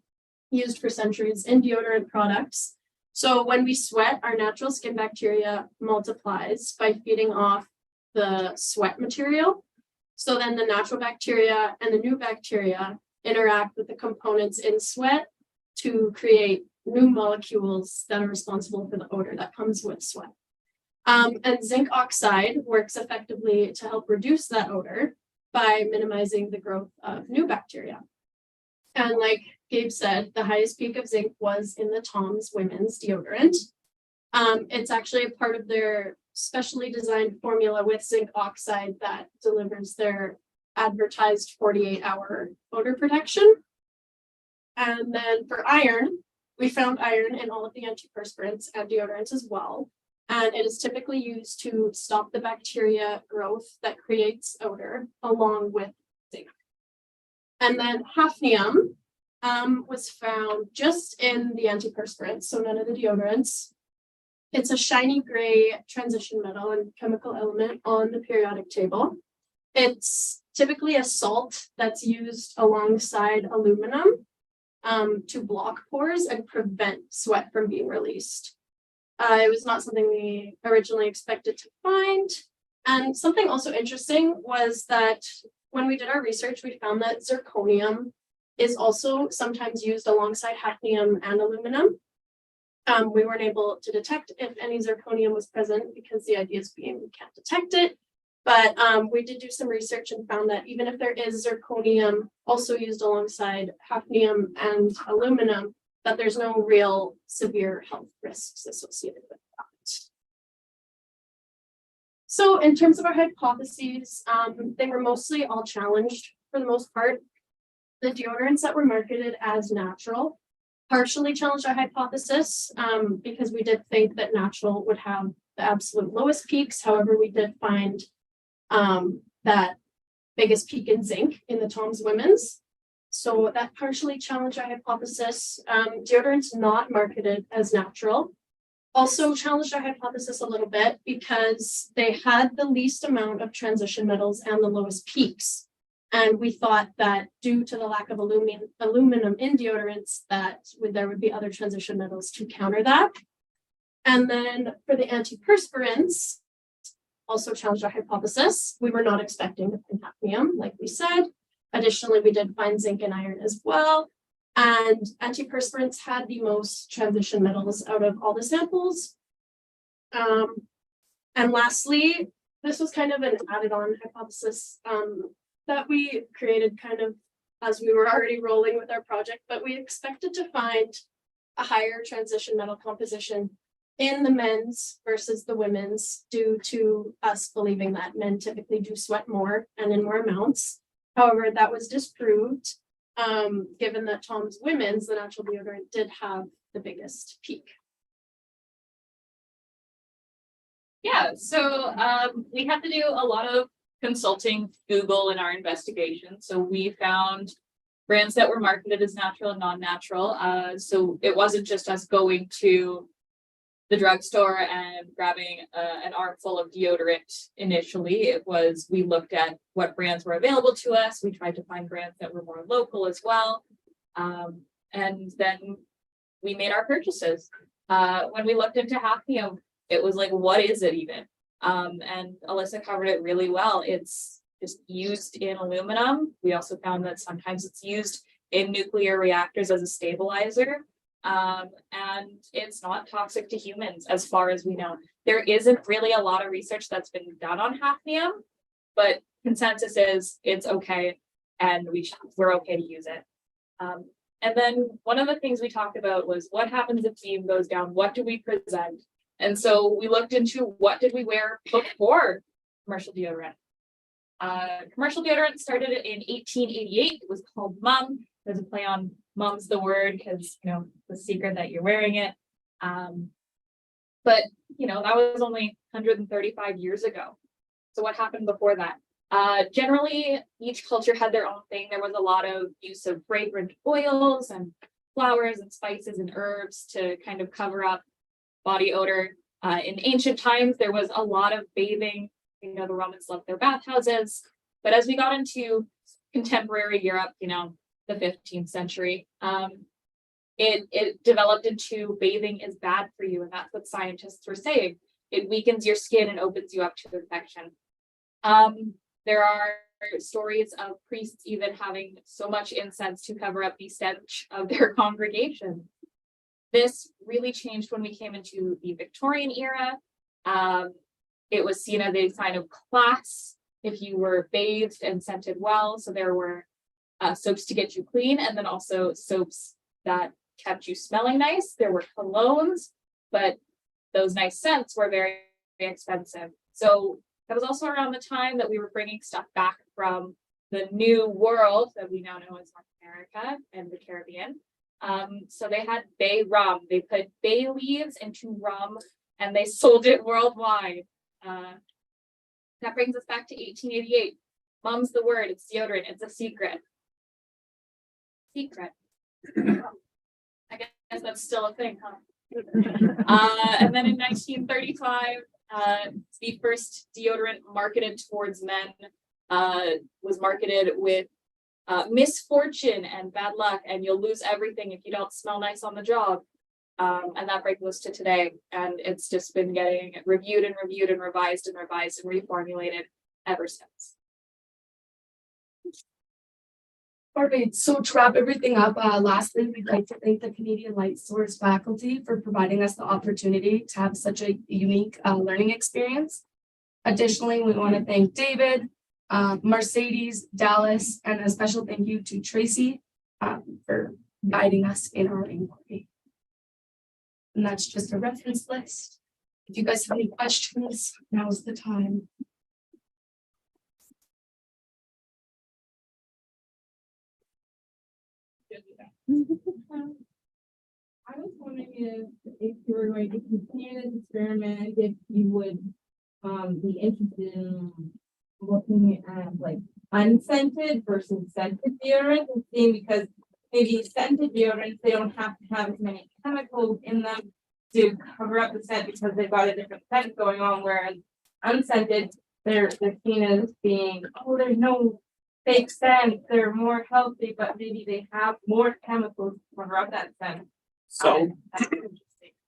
used for centuries in deodorant products. So when we sweat, our natural skin bacteria multiplies by feeding off the sweat material. So then the natural bacteria and the new bacteria interact with the components in sweat to create new molecules that are responsible for the odor that comes with sweat. And zinc oxide works effectively to help reduce that odor by minimizing the growth of new bacteria. And like Gabe said, the highest peak of zinc was in the Tom's women's deodorant. It's actually a part of their specially designed formula with zinc oxide that delivers their advertised 48-hour odor protection. And then for iron, we found iron in all of the antiperspirants and deodorants as well. And it is typically used to stop the bacteria growth that creates odor along with zinc. And then hafnium was found just in the antiperspirants, so none of the deodorants. It's a shiny gray transition metal and chemical element on the periodic table. It's typically a salt that's used alongside aluminum to block pores and prevent sweat from being released. It was not something we originally expected to find. And something also interesting was that when we did our research, we found that zirconium is also sometimes used alongside hafnium and aluminum. We weren't able to detect if any zirconium was present because the idea is being we can't detect it. But we did do some research and found that even if there is zirconium also used alongside hafnium and aluminum, that there's no real severe health risks associated with that. So in terms of our hypotheses, they were mostly all challenged for the most part. The deodorants that were marketed as natural partially challenged our hypothesis because we did think that natural would have the absolute lowest peaks. However, we did find that biggest peak in zinc in the Tom's women's. So that partially challenged our hypothesis. Deodorants not marketed as natural also challenged our hypothesis a little bit because they had the least amount of transition metals and the lowest peaks. And we thought that due to the lack of aluminum in deodorants, that there would be other transition metals to counter that. And then for the antiperspirants, also challenged our hypothesis. We were not expecting to find hafnium, like we said. Additionally, we did find zinc and iron as well. And antiperspirants had the most transition metals out of all the samples. And lastly, this was kind of an added on hypothesis that we created kind of as we were already rolling with our project, but we expected to find a higher transition metal composition in the men's versus the women's due to us believing that men typically do sweat more and in more amounts. However, that was disproved
given that Tom's Women's, the natural deodorant, did have the biggest peak. Yeah, so we had to do a lot of consulting Google in our investigation. So we found brands that were marketed as natural and non-natural. So it wasn't just us going to the drugstore and grabbing an armful of deodorant initially. It was, we looked at what brands were available to us. We tried to find brands that were more local as well. And then we made our purchases. When we looked into hafnium, it was like, what is it even? And Alyssa covered it really well. It's just used in aluminum. We also found that sometimes it's used in nuclear reactors as a stabilizer. And it's not toxic to humans as far as we know. There isn't really a lot of research that's been done on hafnium, but consensus is it's okay and we're okay to use it. And then one of the things we talked about was what happens if beam goes down? What do we present? And so we looked into what did we wear before commercial deodorant. Commercial deodorant started in 1888. It was called Mum. There's a play on Mum's the word because, you know, the secret that you're wearing it. But, you know, that was only 135 years ago. So what happened before that? Generally, each culture had their own thing. There was a lot of use of fragrant oils and flowers and spices and herbs to kind of cover up body odor. In ancient times, there was a lot of bathing. You know, the Romans loved their bathhouses. But as we got into contemporary Europe, you know, the 15th century, it developed into bathing is bad for you. And that's what scientists were saying. It weakens your skin and opens you up to infection. There are stories of priests even having so much incense to cover up the stench of their congregation. This really changed when we came into the Victorian era. It was seen as a sign of class if you were bathed and scented well. So there were soaps to get you clean, and then also soaps that kept you smelling nice. There were colognes, but those nice scents were very, very expensive. So that was also around the time that we were bringing stuff back from the New World that we now know as North America and the Caribbean. So they had bay rum. They put bay leaves into rum and they sold it worldwide. That brings us back to 1888. Mum's the word. It's deodorant. It's a secret. Secret. I guess that's still a thing, huh? And then in 1935, the first deodorant marketed towards men was marketed with misfortune and bad luck, and you'll lose everything if you don't smell nice on the job. And that brings us to today, and it's just been getting reviewed and reviewed and revised and revised and reformulated ever since.
Perfect. So to wrap everything up, lastly, we'd like to thank the Canadian Light Source faculty for providing us the opportunity to have such a unique learning experience. Additionally, we want to thank David, Mercedes, Dallas, and a special thank you to Tracy for guiding us in our inquiry. And that's just a reference list. If you guys have any questions, now's the time.
I was wondering if you were going to continue this experiment, if you would be interested in looking at like unscented versus scented deodorants and seeing, because maybe scented deodorants, they don't have to have as many chemicals in them to cover up the scent because they've got a different scent going on, whereas unscented, they're seen as being, oh, there's no fake scent, they're more healthy, but maybe they have more chemicals to cover up that scent.
So,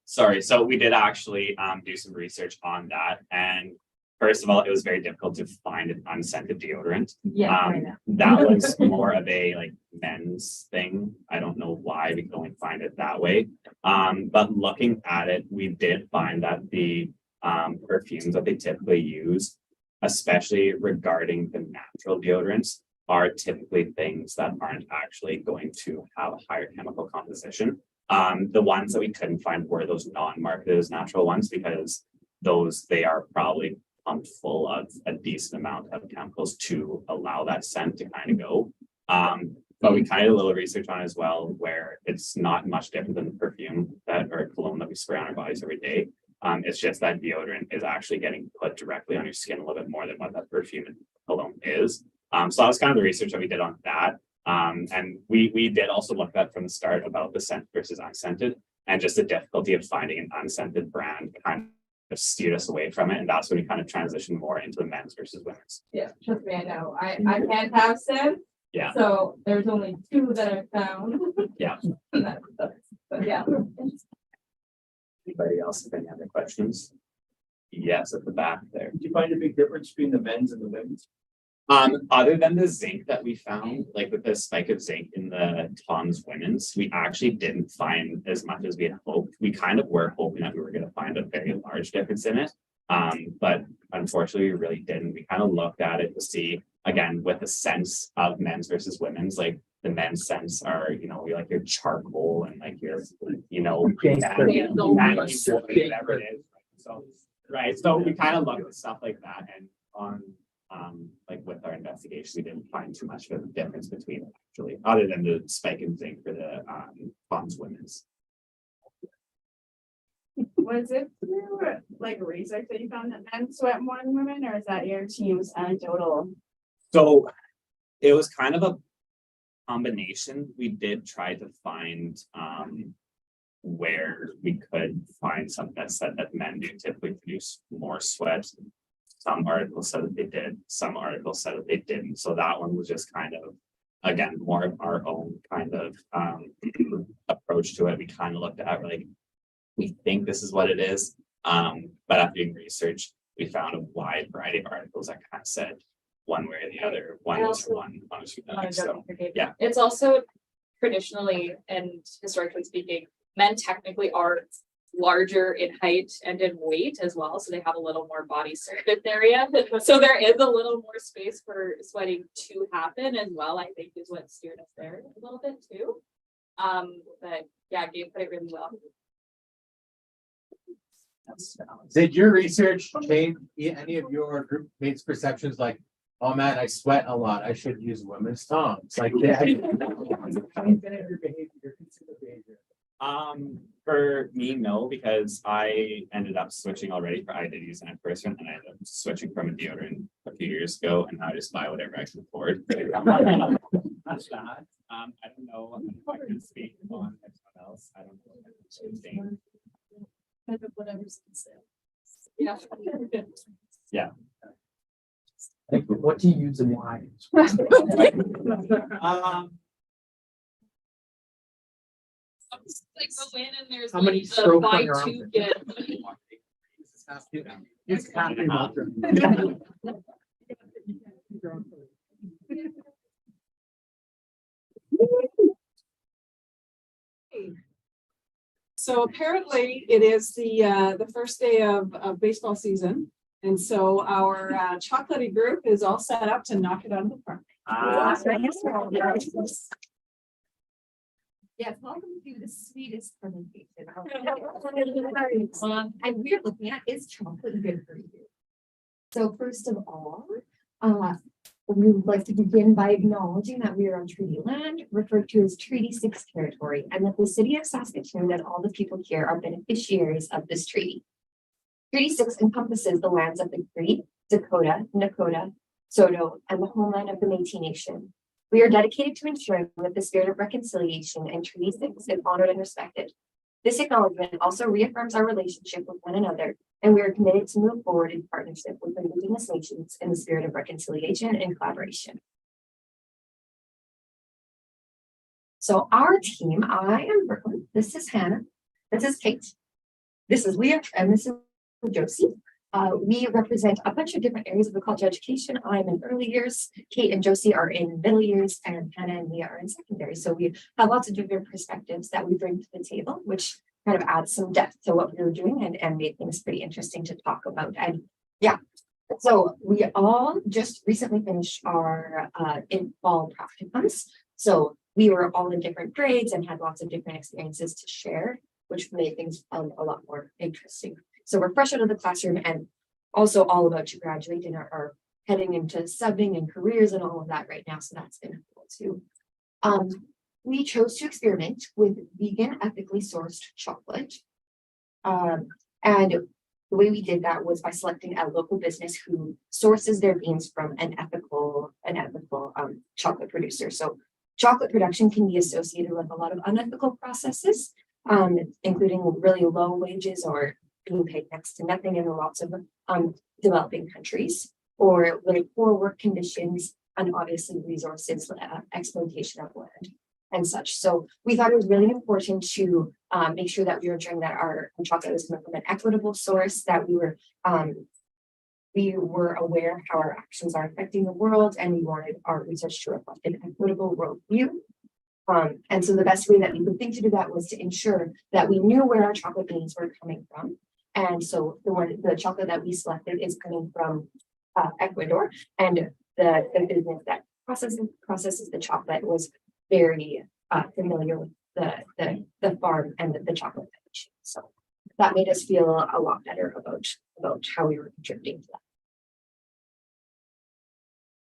sorry, so we did actually do some research on that. And first of all, it was very difficult to find an unscented deodorant.
Yeah,
that was more of a like men's thing. I don't know why we could only find it that way. But looking at it, we did find that the perfumes that they typically use, especially regarding the natural deodorants, are typically things that aren't actually going to have a higher chemical composition. The ones that we couldn't find were those non-marketed as natural ones, because they are probably pumped full of a decent amount of chemicals to allow that scent to kind of go. But we kind of did a little research on it as well, where it's not much different than the perfume that or cologne that we spray on our bodies every day. It's just that deodorant is actually getting put directly on your skin a little bit more than what that perfume and cologne is. So that was kind of the research that we did on that. And we did also look at from the start about the scent versus unscented, and just the difficulty of finding an unscented brand kind of steered us away from it. And that's when we kind of transitioned more into the men's versus women's.
Yeah, trust me, I know. I can't have scent.
Yeah.
So there's only 2 that I found.
Yeah.
But yeah.
Anybody else have any other questions? Yes, at the back there.
Do you find a big difference between the men's and the women's?
Other than the zinc that we found, like with the spike of zinc in the Tom's women's, we actually didn't find as much as we had hoped. We kind of were hoping that we were going to find a very large difference in it. But unfortunately, we really didn't. We kind of looked at it to see, again, with the sense of men's versus women's, like the men's scents are, you know, like your charcoal and like your, you know, whatever it is. So, right. So we kind of looked at stuff like that, and on like with our investigation, we didn't find too much of a difference between them, actually, other than the spike in zinc for the Tom's women's.
Was it through like research that you found that men sweat more than women, or is that your team's anecdotal?
So it was kind of a combination. We did try to find where we could find something that said that men do typically produce more sweat. Some articles said that they did, some articles said that they didn't. So that one was just kind of, again, more of our own kind of approach to it. We kind of looked at like, we think this is what it is. But after doing research, we found a wide variety of articles that kind of said one way or the other. One was for one was for the other. So yeah.
It's also traditionally and historically speaking, men technically are larger in height and in weight as well. So they have a little more body surface area. So there is a little more space for sweating to happen as well, I think is what steered us there a little bit too. But yeah, Gabe put it really well.
Did your research change any of your group mates' perceptions? Like, oh man, I sweat a lot, I should use women's Toms. Like,
for me, no, because I ended up switching already. I did use Antiperspirant, and I ended up switching from a deodorant a few years ago, and now I just buy whatever I can afford. That's that. I don't know if I can speak on anyone else. I don't know if I'm saying.
Kind of whatever's on sale.
Yeah.
Yeah.
What do you use and why?
Like go in and there's
How many
like the
strokes on
buy
your
2
arm?
get.
It's happy
So apparently it is the first day of baseball season. And so our chocolatey group is all set up to knock it out of the park.
Yes, welcome to the sweetest presentation. And we're looking at, is chocolate good for you? So first of all, we would like to begin by acknowledging that we are on treaty land, referred to as Treaty 6 territory, and that the city of Saskatchewan and all the people here are beneficiaries of this treaty. Treaty 6 encompasses the lands of the Cree, Dakota, Nakota, Saulteaux, and the homeland of the Métis Nation. We are dedicated to ensuring that the spirit of reconciliation and Treaty 6 is honored and respected. This acknowledgement also reaffirms our relationship with one another, and we are committed to move forward in partnership with Indigenous nations in the spirit of reconciliation and collaboration. So our team, I am Brooklyn, this is Hannah, this is Kate, this is Leah, and this is Josie. We represent a bunch of different areas of the college education. I'm in early years, Kate and Josie are in middle years, and Hannah and Leah are in secondary. So we have lots of different perspectives that we bring to the table, which kind of adds some depth to what we were doing and made things pretty interesting to talk about. And yeah, so we all just recently finished our in fall practicums. So we were all in different grades and had lots of different experiences to share, which made things a lot more interesting. So we're fresh out of the classroom and also all about to graduate and are heading into subbing and careers and all of that right now. So that's been cool too. We chose to experiment with vegan, ethically sourced chocolate. And the way we did that was by selecting a local business who sources their beans from an ethical chocolate producer. So chocolate production can be associated with a lot of unethical processes, including really low wages or being paid next to nothing in lots of developing countries, or really poor work conditions, and obviously resources, exploitation of land and such. So we thought it was really important to make sure that we were ensuring that our chocolate was coming from an equitable source, that we were aware how our actions are affecting the world, and we wanted our research to reflect an equitable worldview. And so the best way that we could think to do that was to ensure that we knew where our chocolate beans were coming from. And so the chocolate that we selected is coming from Ecuador, and the business that processes the chocolate was very familiar with the farm and the chocolate production. So that made us feel a lot better about how we were contributing to that.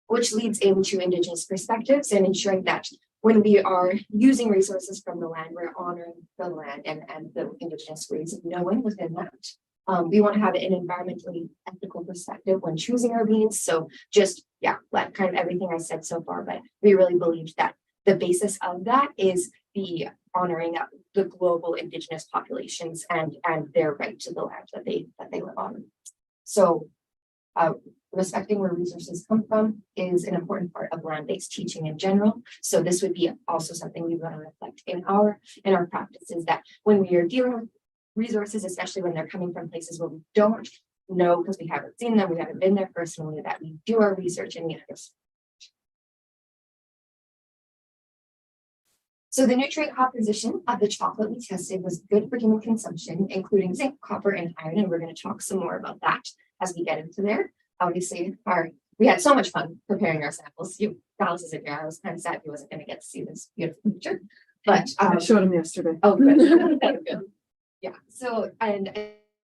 Which leads into Indigenous perspectives and ensuring that when we are using resources from the land, we're honoring the land and the Indigenous ways of knowing within that. We want to have an environmentally ethical perspective when choosing our beans. So just, like kind of everything I said so far, but we really believe that the basis of that is the honoring of the global Indigenous populations and their right to the land that they live on. So respecting where resources come from is an important part of land-based teaching in general. So this would be also something we want to reflect in our practices, that when we are dealing with resources, especially when they're coming from places where we don't know because we haven't seen them, we haven't been there personally, that we do our research and we understand. So the nutrient composition of the chocolate we tested was good for human consumption, including zinc, copper, and iron. And we're going to talk some more about that as we get into there. Obviously, we had so much fun preparing our samples. Dallas is in here. I was kind of sad he wasn't going to get to see this beautiful picture. But
I showed him yesterday.
Oh, good. Good. Yeah. So, and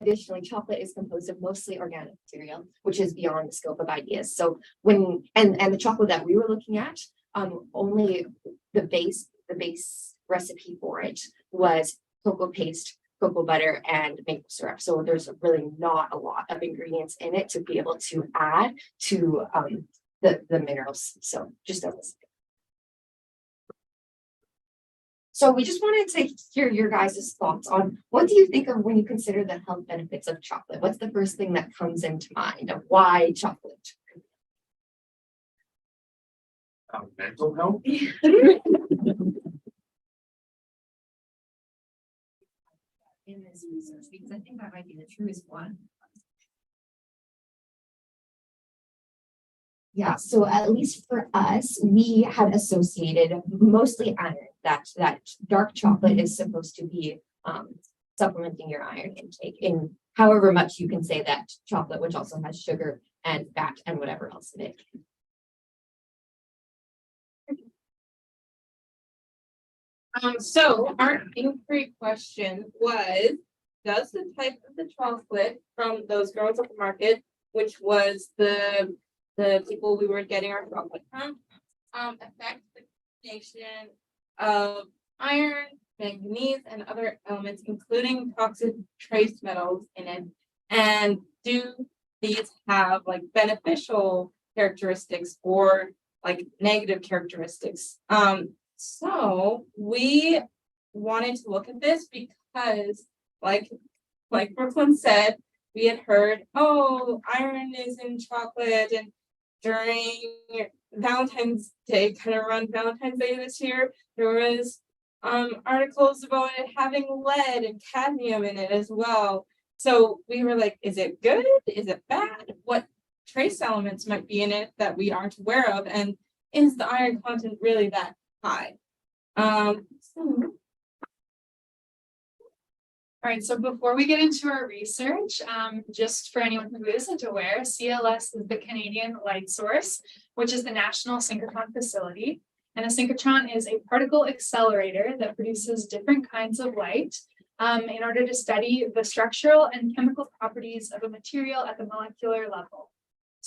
additionally, chocolate is composed of mostly organic material, which is beyond the scope of ideas. So when and the chocolate that we were looking at, only the base recipe for it was cocoa paste, cocoa butter, and maple syrup. So there's really not a lot of ingredients in it to be able to add to the minerals. So just a list. So we just wanted to hear your guys' thoughts on what do you think of when you consider the health benefits of chocolate? What's the first thing that comes into mind of why chocolate?
Mental health.
In this research, because I think that might be the truest one. Yeah, so at least for us, we had associated mostly iron. That dark chocolate is supposed to be supplementing your iron intake in however much you can say that chocolate, which also has sugar and fat and whatever else in it.
So our inquiry question was, does the type of the chocolate from those girls at the market, which was the people we were getting our chocolate from, affect the combination of iron, manganese, and other elements, including toxic trace metals in it? And do these have like beneficial characteristics or like negative characteristics? So we wanted to look at this because like Brooklyn said, we had heard, oh, iron is in chocolate, and during Valentine's Day, kind of around Valentine's Day this year, there was articles about it having lead and cadmium in it as well. So we were like, is it good? Is it bad? What trace elements might be in it that we aren't aware of? And is the iron content really that high?
All right, so before we get into our research, just for anyone who isn't aware, CLS is the Canadian Light Source, which is the National Synchrotron Facility. And a synchrotron is a particle accelerator that produces different kinds of light in order to study the structural and chemical properties of a material at the molecular level.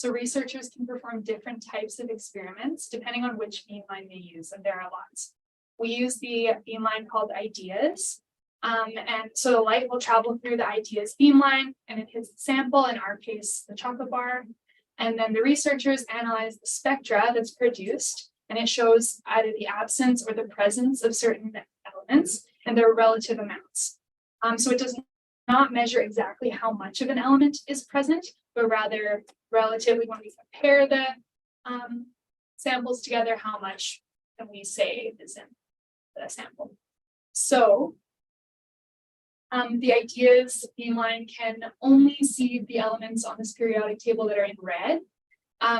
So researchers can perform different types of experiments depending on which beamline they use, and there are lots. We use the beamline called ideas. And so the light will travel through the ideas beamline and it hits the sample, in our case, the chocolate bar. And then the researchers analyze the spectra that's produced, and it shows either the absence or the presence of certain elements and their relative amounts. So it does not measure exactly how much of an element is present, but rather relatively, when we compare the samples together, how much can we say is in the sample. So the ideas beamline can only see the elements on this periodic table that are in red.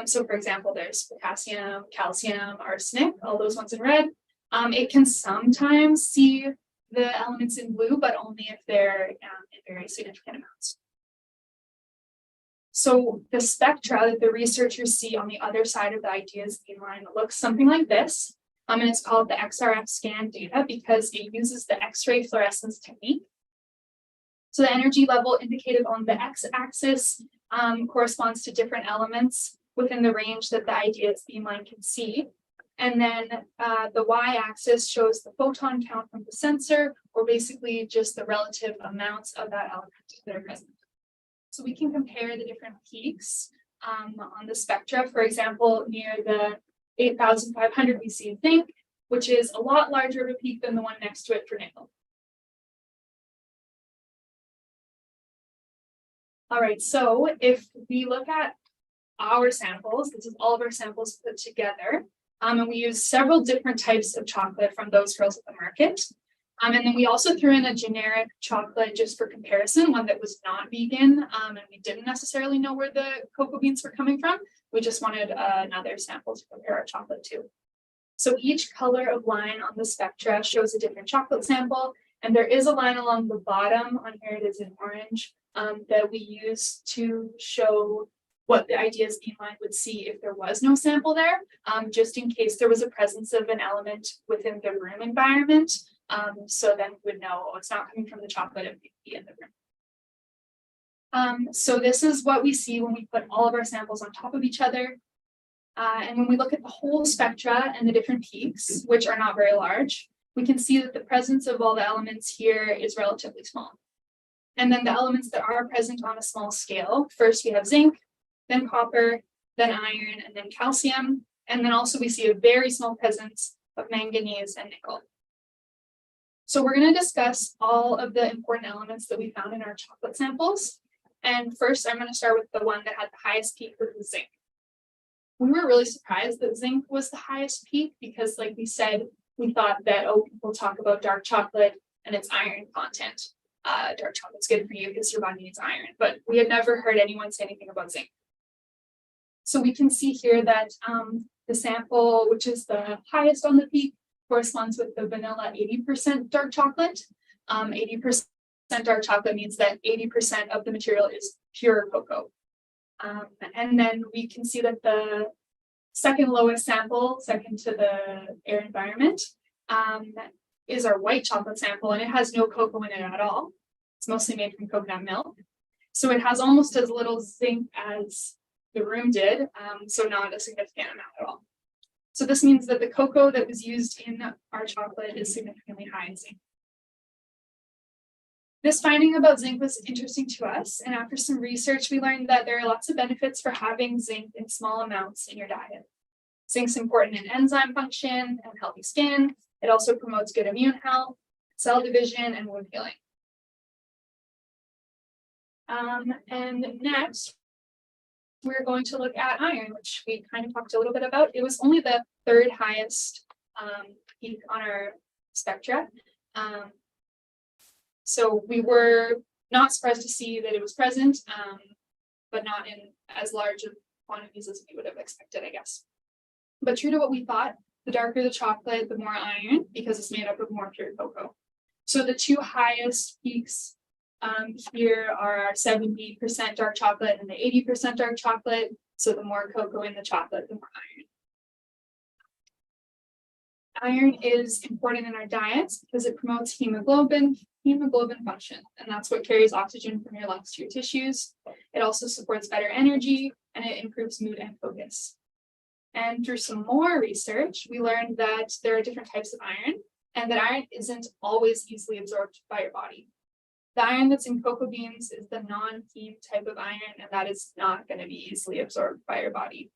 So for example, there's potassium, calcium, arsenic, all those ones in red. It can sometimes see the elements in blue, but only if they're in very significant amounts. So the spectra that the researchers see on the other side of the ideas beamline looks something like this. And it's called the XRF scan data because it uses the X-ray fluorescence technique. So the energy level indicated on the x-axis corresponds to different elements within the range that the ideas beamline can see. And then the y-axis shows the photon count from the sensor, or basically just the relative amounts of that element that are present. So we can compare the different peaks on the spectra. For example, near the 8,500 we see zinc, which is a lot larger of a peak than the one next to it for nickel. All right, so if we look at our samples, this is all of our samples put together, and we use several different types of chocolate from those girls at the market. And then we also threw in a generic chocolate just for comparison, one that was not vegan, and we didn't necessarily know where the cocoa beans were coming from. We just wanted another sample to compare our chocolate to. So each color of line on the spectra shows a different chocolate sample, and there is a line along the bottom, on here it is in orange, that we use to show what the ideas beamline would see if there was no sample there, just in case there was a presence of an element within the room environment. So then we would know, oh, it's not coming from the chocolate, it would be in the room. So this is what we see when we put all of our samples on top of each other. And when we look at the whole spectra and the different peaks, which are not very large, we can see that the presence of all the elements here is relatively small. And then the elements that are present on a small scale, first we have zinc, then copper, then iron, and then calcium. And then also we see a very small presence of manganese and nickel. So we're going to discuss all of the important elements that we found in our chocolate samples. And first, I'm going to start with the one that had the highest peak, which was zinc. We were really surprised that zinc was the highest peak because, like we said, we thought that, oh, people talk about dark chocolate and its iron content. Dark chocolate's good for you because your body needs iron, but we had never heard anyone say anything about zinc. So we can see here that the sample, which is the highest on the peak, corresponds with the vanilla 80% dark chocolate. 80% dark chocolate means that 80% of the material is pure cocoa. And then we can see that the second lowest sample, second to the air environment, is our white chocolate sample, and it has no cocoa in it at all. It's mostly made from coconut milk. So it has almost as little zinc as the room did, so not a significant amount at all. So this means that the cocoa that was used in our chocolate is significantly high in zinc. This finding about zinc was interesting to us, and after some research, we learned that there are lots of benefits for having zinc in small amounts in your diet. Zinc's important in enzyme function and healthy skin. It also promotes good immune health, cell division, and wound healing. And next, we're going to look at iron, which we kind of talked a little bit about. It was only the third highest peak on our spectra. So we were not surprised to see that it was present, but not in as large of quantities as we would have expected, I guess. But true to what we thought, the darker the chocolate, the more iron, because it's made up of more pure cocoa. So the two highest peaks here are our 70% dark chocolate and the 80% dark chocolate. So the more cocoa in the chocolate, the more Iron is important in our diets because it promotes hemoglobin function, and that's what carries oxygen from your lungs to your tissues. It also supports better energy and it improves mood and focus. And through some more research, we learned that there are different types of iron and that iron isn't always easily absorbed by your body. The iron that's in cocoa beans is the non-heme type of iron, and that is not going to be easily absorbed by your body.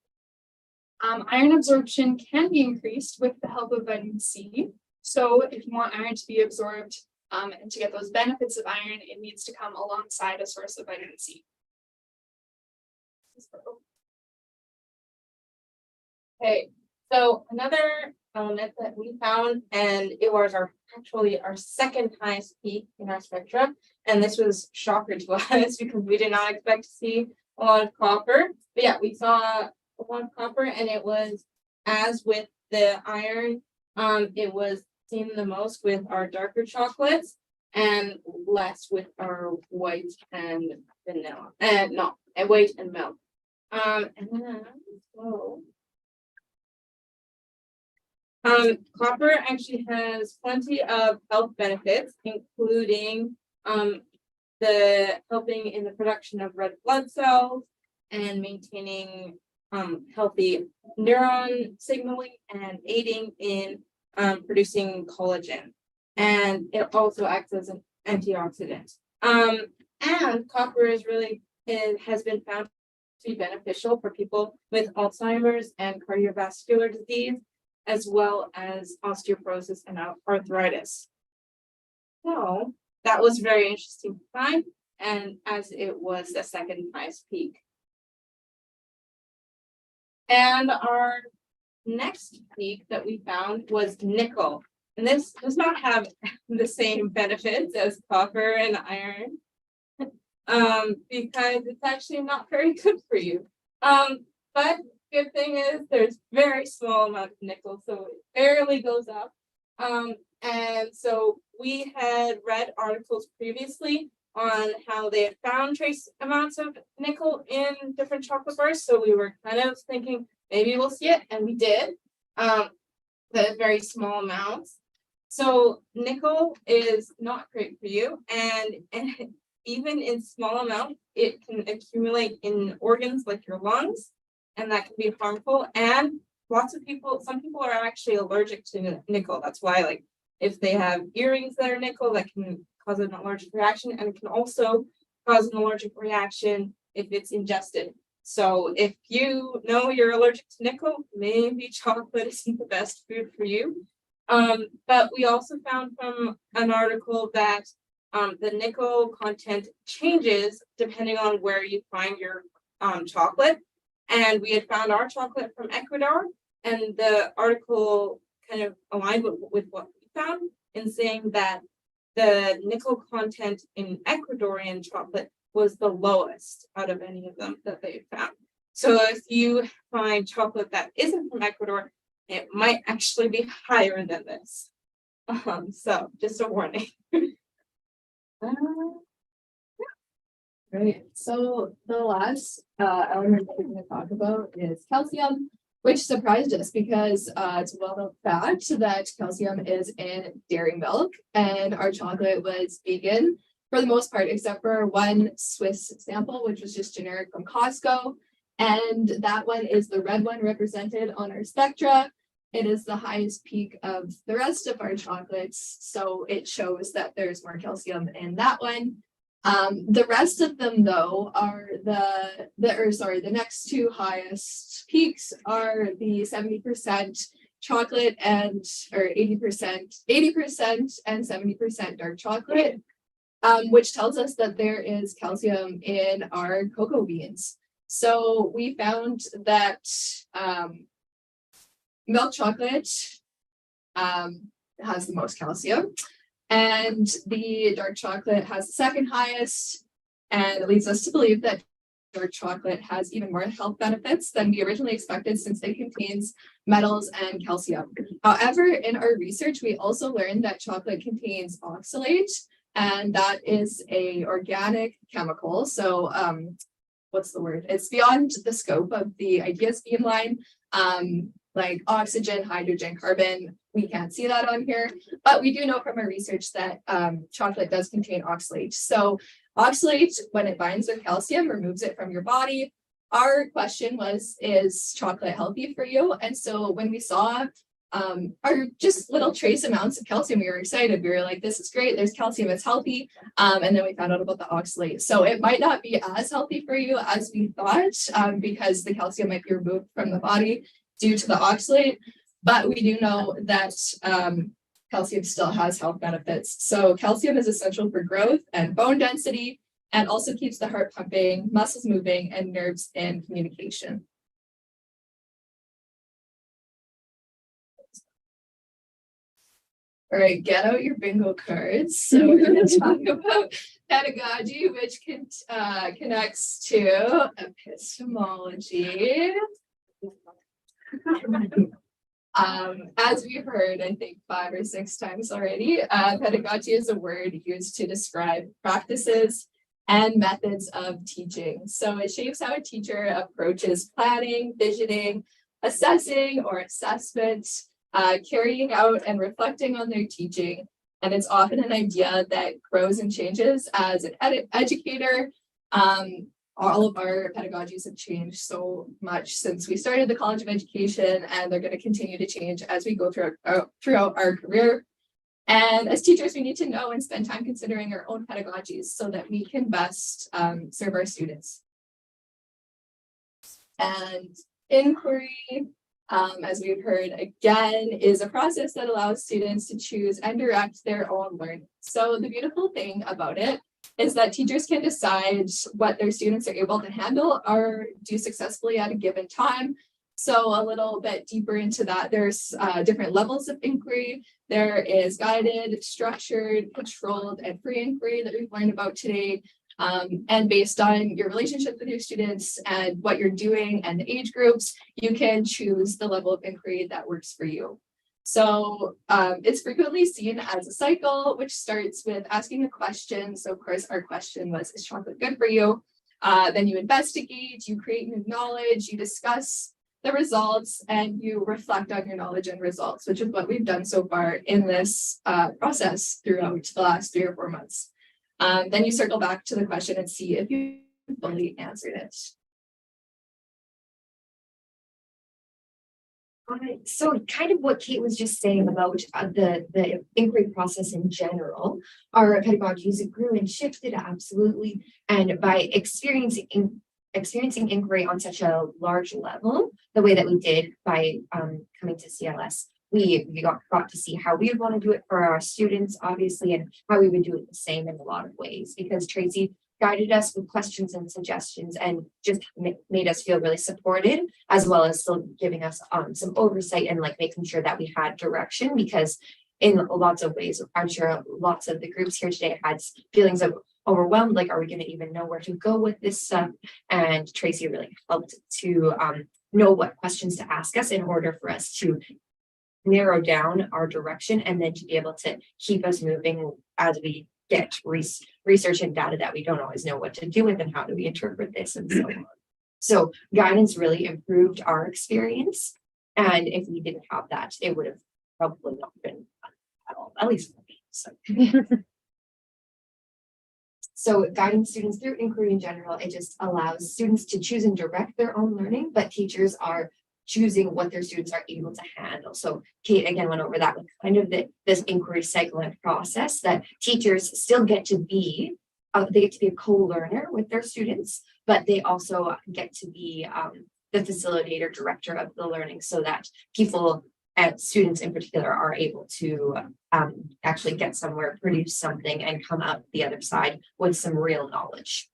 Iron absorption can be increased with the help of vitamin C. So if you want iron to be absorbed and to get those benefits of iron, it needs to come alongside a source of vitamin C.
Okay, so another element that we found, and it was actually our second highest peak in our spectrum, and this was shocker to us because we did not expect to see a lot of copper. But yeah, we saw a lot of copper, and it was, as with the iron, it was seen the most with our darker chocolates and less with our white and vanilla, and white and milk. Copper actually has plenty of health benefits, including the helping in the production of red blood cells and maintaining healthy neuron signaling and aiding in producing collagen. And it also acts as an antioxidant. And copper has been found to be beneficial for people with Alzheimer's and cardiovascular disease, as well as osteoporosis and arthritis. So that was very interesting to find, and as it was the second highest peak. And our next peak that we found was nickel. And this does not have the same benefits as copper and iron, because it's actually not very good for you. But good thing is there's very small amount of nickel, so it barely goes up. And so we had read articles previously on how they had found trace amounts of nickel in different chocolate bars. So we were kind of thinking maybe we'll see it, and we did, but very small amounts. So nickel is not great for you, and even in small amounts, it can accumulate in organs like your lungs, and that can be harmful. And some people are actually allergic to nickel. That's why, like, if they have earrings that are nickel, that can cause an allergic reaction, and it can also cause an allergic reaction if it's ingested. So if you know you're allergic to nickel, maybe chocolate isn't the best food for you. But we also found from an article that the nickel content changes depending on where you find your chocolate. And we had found our chocolate from Ecuador, and the article kind of aligned with what we found in saying that the nickel content in Ecuadorian chocolate was the lowest out of any of them that they found. So if you find chocolate that isn't from Ecuador, it might actually be higher than this. So just a warning.
Right, so the last element that we're going to talk about is calcium, which surprised us because it's a well-known fact that calcium is in dairy milk, and our chocolate was vegan for the most part, except for one Swiss sample, which was just generic from Costco. And that one is the red one represented on our spectra. It is the highest peak of the rest of our chocolates, so it shows that there's more calcium in that one. The rest of them, though, are the next two highest peaks are the 70% chocolate or 80% and 70% dark chocolate, which tells us that there is calcium in our cocoa beans. So we found that milk chocolate has the most calcium, and the dark chocolate has the second highest, and it leads us to believe that dark chocolate has even more health benefits than we originally expected, since it contains metals and calcium. However, in our research, we also learned that chocolate contains oxalate, and that is a organic chemical. So what's the word? It's beyond the scope of the IDEAS Beamline.
like oxygen, hydrogen, carbon. We can't see that on here, but we do know from our research that chocolate does contain oxalate. So oxalate, when it binds with calcium, removes it from your body. Our question was, is chocolate healthy for you? And so when we saw our just little trace amounts of calcium, we were excited. We were like, this is great. There's calcium, it's healthy. And then we found out about the oxalate. So it might not be as healthy for you as we thought, because the calcium might be removed from the body due to the oxalate. But we do know that calcium still has health benefits. So calcium is essential for growth and bone density, and also keeps the heart pumping, muscles moving, and nerves in communication. All right, get out your bingo cards. So we're going to talk about pedagogy, which connects to epistemology. As we heard, I think 5 or 6 times already, pedagogy is a word used to describe practices and methods of teaching. So it shapes how a teacher approaches planning, visioning, assessing or assessment, carrying out and reflecting on their teaching. And it's often an idea that grows and changes as an educator. All of our pedagogies have changed so much since we started the College of Education, and they're going to continue to change as we go throughout our career. And as teachers, we need to know and spend time considering our own pedagogies so that we can best serve our students. And inquiry, as we've heard again, is a process that allows students to choose and direct their own learning. So the beautiful thing about it is that teachers can decide what their students are able to handle or do successfully at a given time. So a little bit deeper into that, there's different levels of inquiry. There is guided, structured, controlled, and free inquiry that we've learned about today. And based on your relationship with your students and what you're doing and the age groups, you can choose the level of inquiry that works for you. So it's frequently seen as a cycle, which starts with asking a question. So of course, our question was, is chocolate good for you? Then you investigate, you create new knowledge, you discuss the results, and you reflect on your knowledge and results, which is what we've done so far in this process throughout the last 3 or 4 months. Then you circle back to the question and see if you fully answered it.
So kind of what Kate was just saying about the inquiry process in general, our pedagogies grew and shifted absolutely. And by experiencing inquiry on such a large level, the way that we did by coming to CLS, we got to see how we would want to do it for our students, obviously, and how we would do it the same in a lot of ways, because Tracy guided us with questions and suggestions and just made us feel really supported, as well as still giving us some oversight and like making sure that we had direction, because in lots of ways, I'm sure lots of the groups here today had feelings of overwhelmed, like, are we going to even know where to go with this stuff? And Tracy really helped to know what questions to ask us in order for us to narrow down our direction, and then to be able to keep us moving as we get research and data that we don't always know what to do with, and how do we interpret this, and so on. So guidance really improved our experience, and if we didn't have that, it would have probably not been at all, at least for me. So guiding students through inquiry in general, it just allows students to choose and direct their own learning, but teachers are choosing what their students are able to handle. So Kate again went over that with kind of this inquiry cycle and process, that teachers still get to be, they get to be a co-learner with their students, but they also get to be the facilitator, director of the learning, so that people and students in particular are able to actually get somewhere, produce something, and come out the other side with some real knowledge.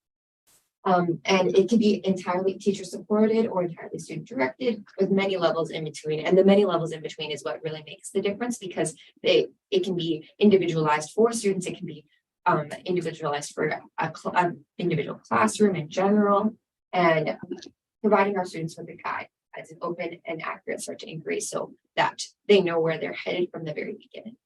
And it can be entirely teacher supported or entirely student directed, with many levels in between. And the many levels in between is what really makes the difference, because it can be individualized for students. It can be individualized for a individual classroom in general, and providing our students with a guide as an open and accurate start to inquiry, so that they know where they're headed from the very beginning.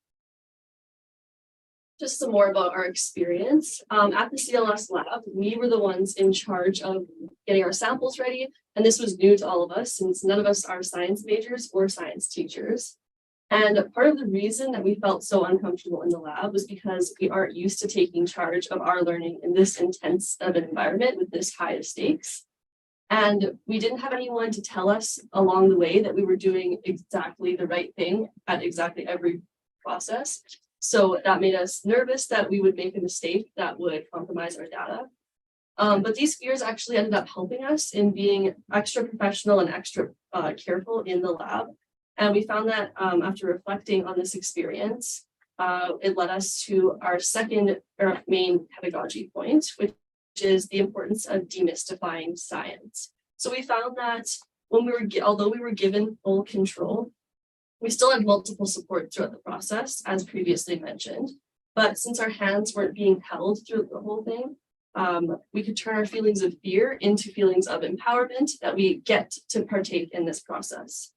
Just some more about our experience. At the CLS lab, we were the ones in charge of getting our samples ready. And this was new to all of us since none of us are science majors or science teachers. And part of the reason that we felt so uncomfortable in the lab was because we aren't used to taking charge of our learning in this intense of an environment with this high of stakes. And we didn't have anyone to tell us along the way that we were doing exactly the right thing at exactly every process. So that made us nervous that we would make a mistake that would compromise our data. But these fears actually ended up helping us in being extra professional and extra careful in the lab. And we found that after reflecting on this experience, it led us to our second or main pedagogy point, which is the importance of demystifying science. So we found that when although we were given full control, we still had multiple support throughout the process, as previously mentioned. But since our hands weren't being held through the whole thing, we could turn our feelings of fear into feelings of empowerment that we get to partake in this process.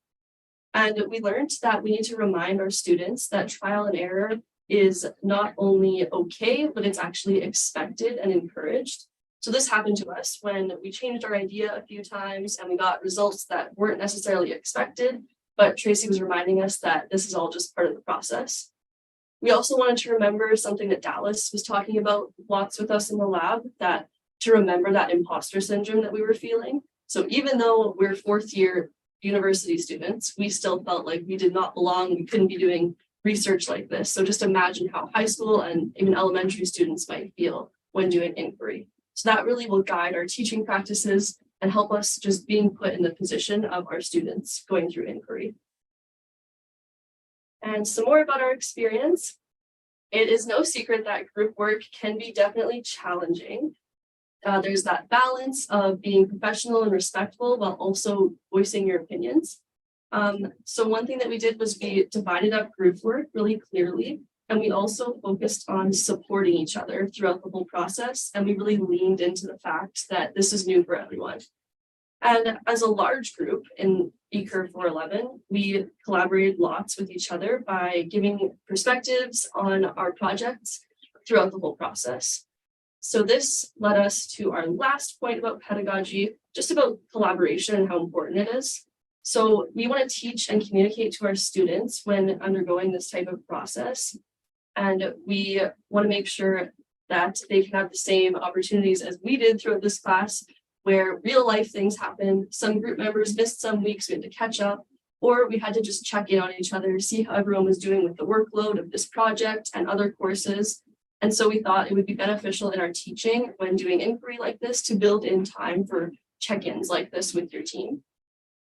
And we learned that we need to remind our students that trial and error is not only okay, but it's actually expected and encouraged. So this happened to us when we changed our idea a few times and we got results that weren't necessarily expected, but Tracy was reminding us that this is all just part of the process. We also wanted to remember something that Dallas was talking about lots with us in the lab, that to remember that imposter syndrome that we were feeling. So even though we're fourth year university students, we still felt like we did not belong. We couldn't be doing research like this. So just imagine how high school and even elementary students might feel when doing inquiry. So that really will guide our teaching practices and help us just being put in the position of our students going through inquiry. And some more about our experience. It is no secret that group work can be definitely challenging. There's that balance of being professional and respectful while also voicing your opinions. So one thing that we did was we divided up group work really clearly, and we also focused on supporting each other throughout the whole process. And we really leaned into the fact that this is new for everyone. And as a large group in ECUR 411, we collaborated lots with each other by giving perspectives on our projects throughout the whole process. So this led us to our last point about pedagogy, just about collaboration and how important it is. So we want to teach and communicate to our students when undergoing this type of process. And we want to make sure that they can have the same opportunities as we did throughout this class, where real life things happen. Some group members missed some weeks, we had to catch up, or we had to just check in on each other, see how everyone was doing with the workload of this project and other courses. And so we thought it would be beneficial in our teaching when doing inquiry like this to build in time for check-ins like this with your team.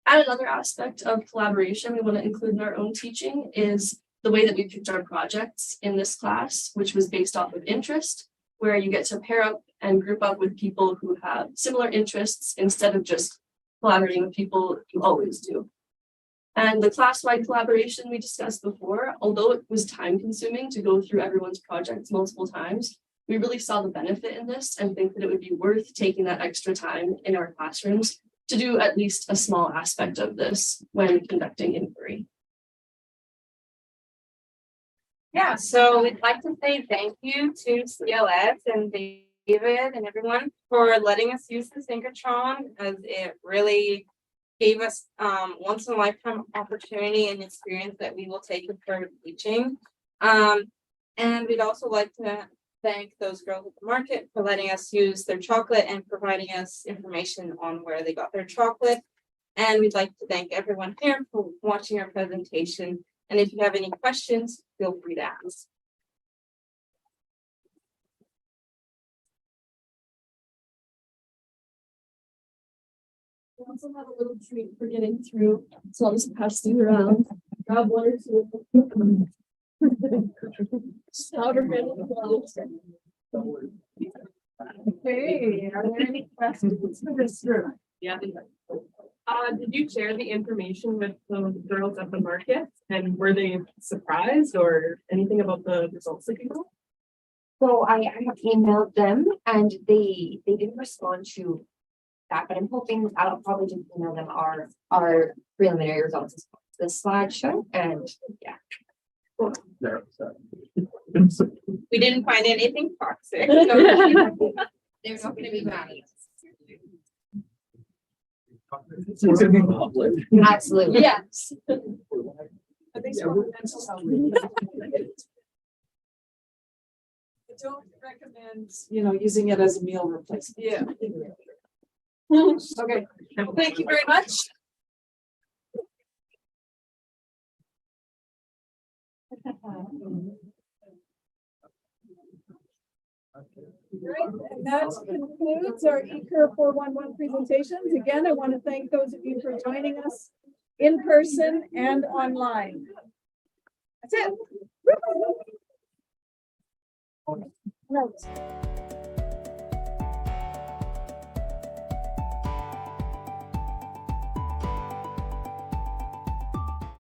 And another aspect of collaboration we want to include in our own teaching is the way that we picked our projects in this class, which was based off of interest, where you get to pair up and group up with people who have similar interests instead of just collaborating with people you always do. And the class-wide collaboration we discussed before, although it was time consuming to go through everyone's projects multiple times, we really saw the benefit in this and think that it would be worth taking that extra time in our classrooms to do at least a small aspect of this when conducting inquiry.
Yeah, so we'd like to say thank you to CLS and David and everyone for letting us use the synchrotron, as it really gave us once in a lifetime opportunity and experience that we will take with further teaching. And we'd also like to thank those girls at the market for letting us use their chocolate and providing us information on where they got their chocolate. And we'd like to thank everyone here for watching our presentation. And if you have any questions, feel free to ask.
We also have a little treat for getting through, so I'll just pass these around. Grab one or two.
Hey, are there any questions for this room? Yeah. Did you share the information with the girls at the market, and were they surprised or anything about the results that you got?
So I have emailed them and they didn't respond to that, but I'm hoping I'll probably just email them our preliminary results, the slideshow, and yeah.
Cool.
We didn't find anything toxic.
There's not gonna be bad. Absolutely.
Yes. At least for mental health. I don't recommend, using it as a meal replacement. Yeah. Okay, thank you very much. Great, and that concludes our ECUR 411 presentations. Again, I want to thank those of you for joining us in person and online. That's it. Right.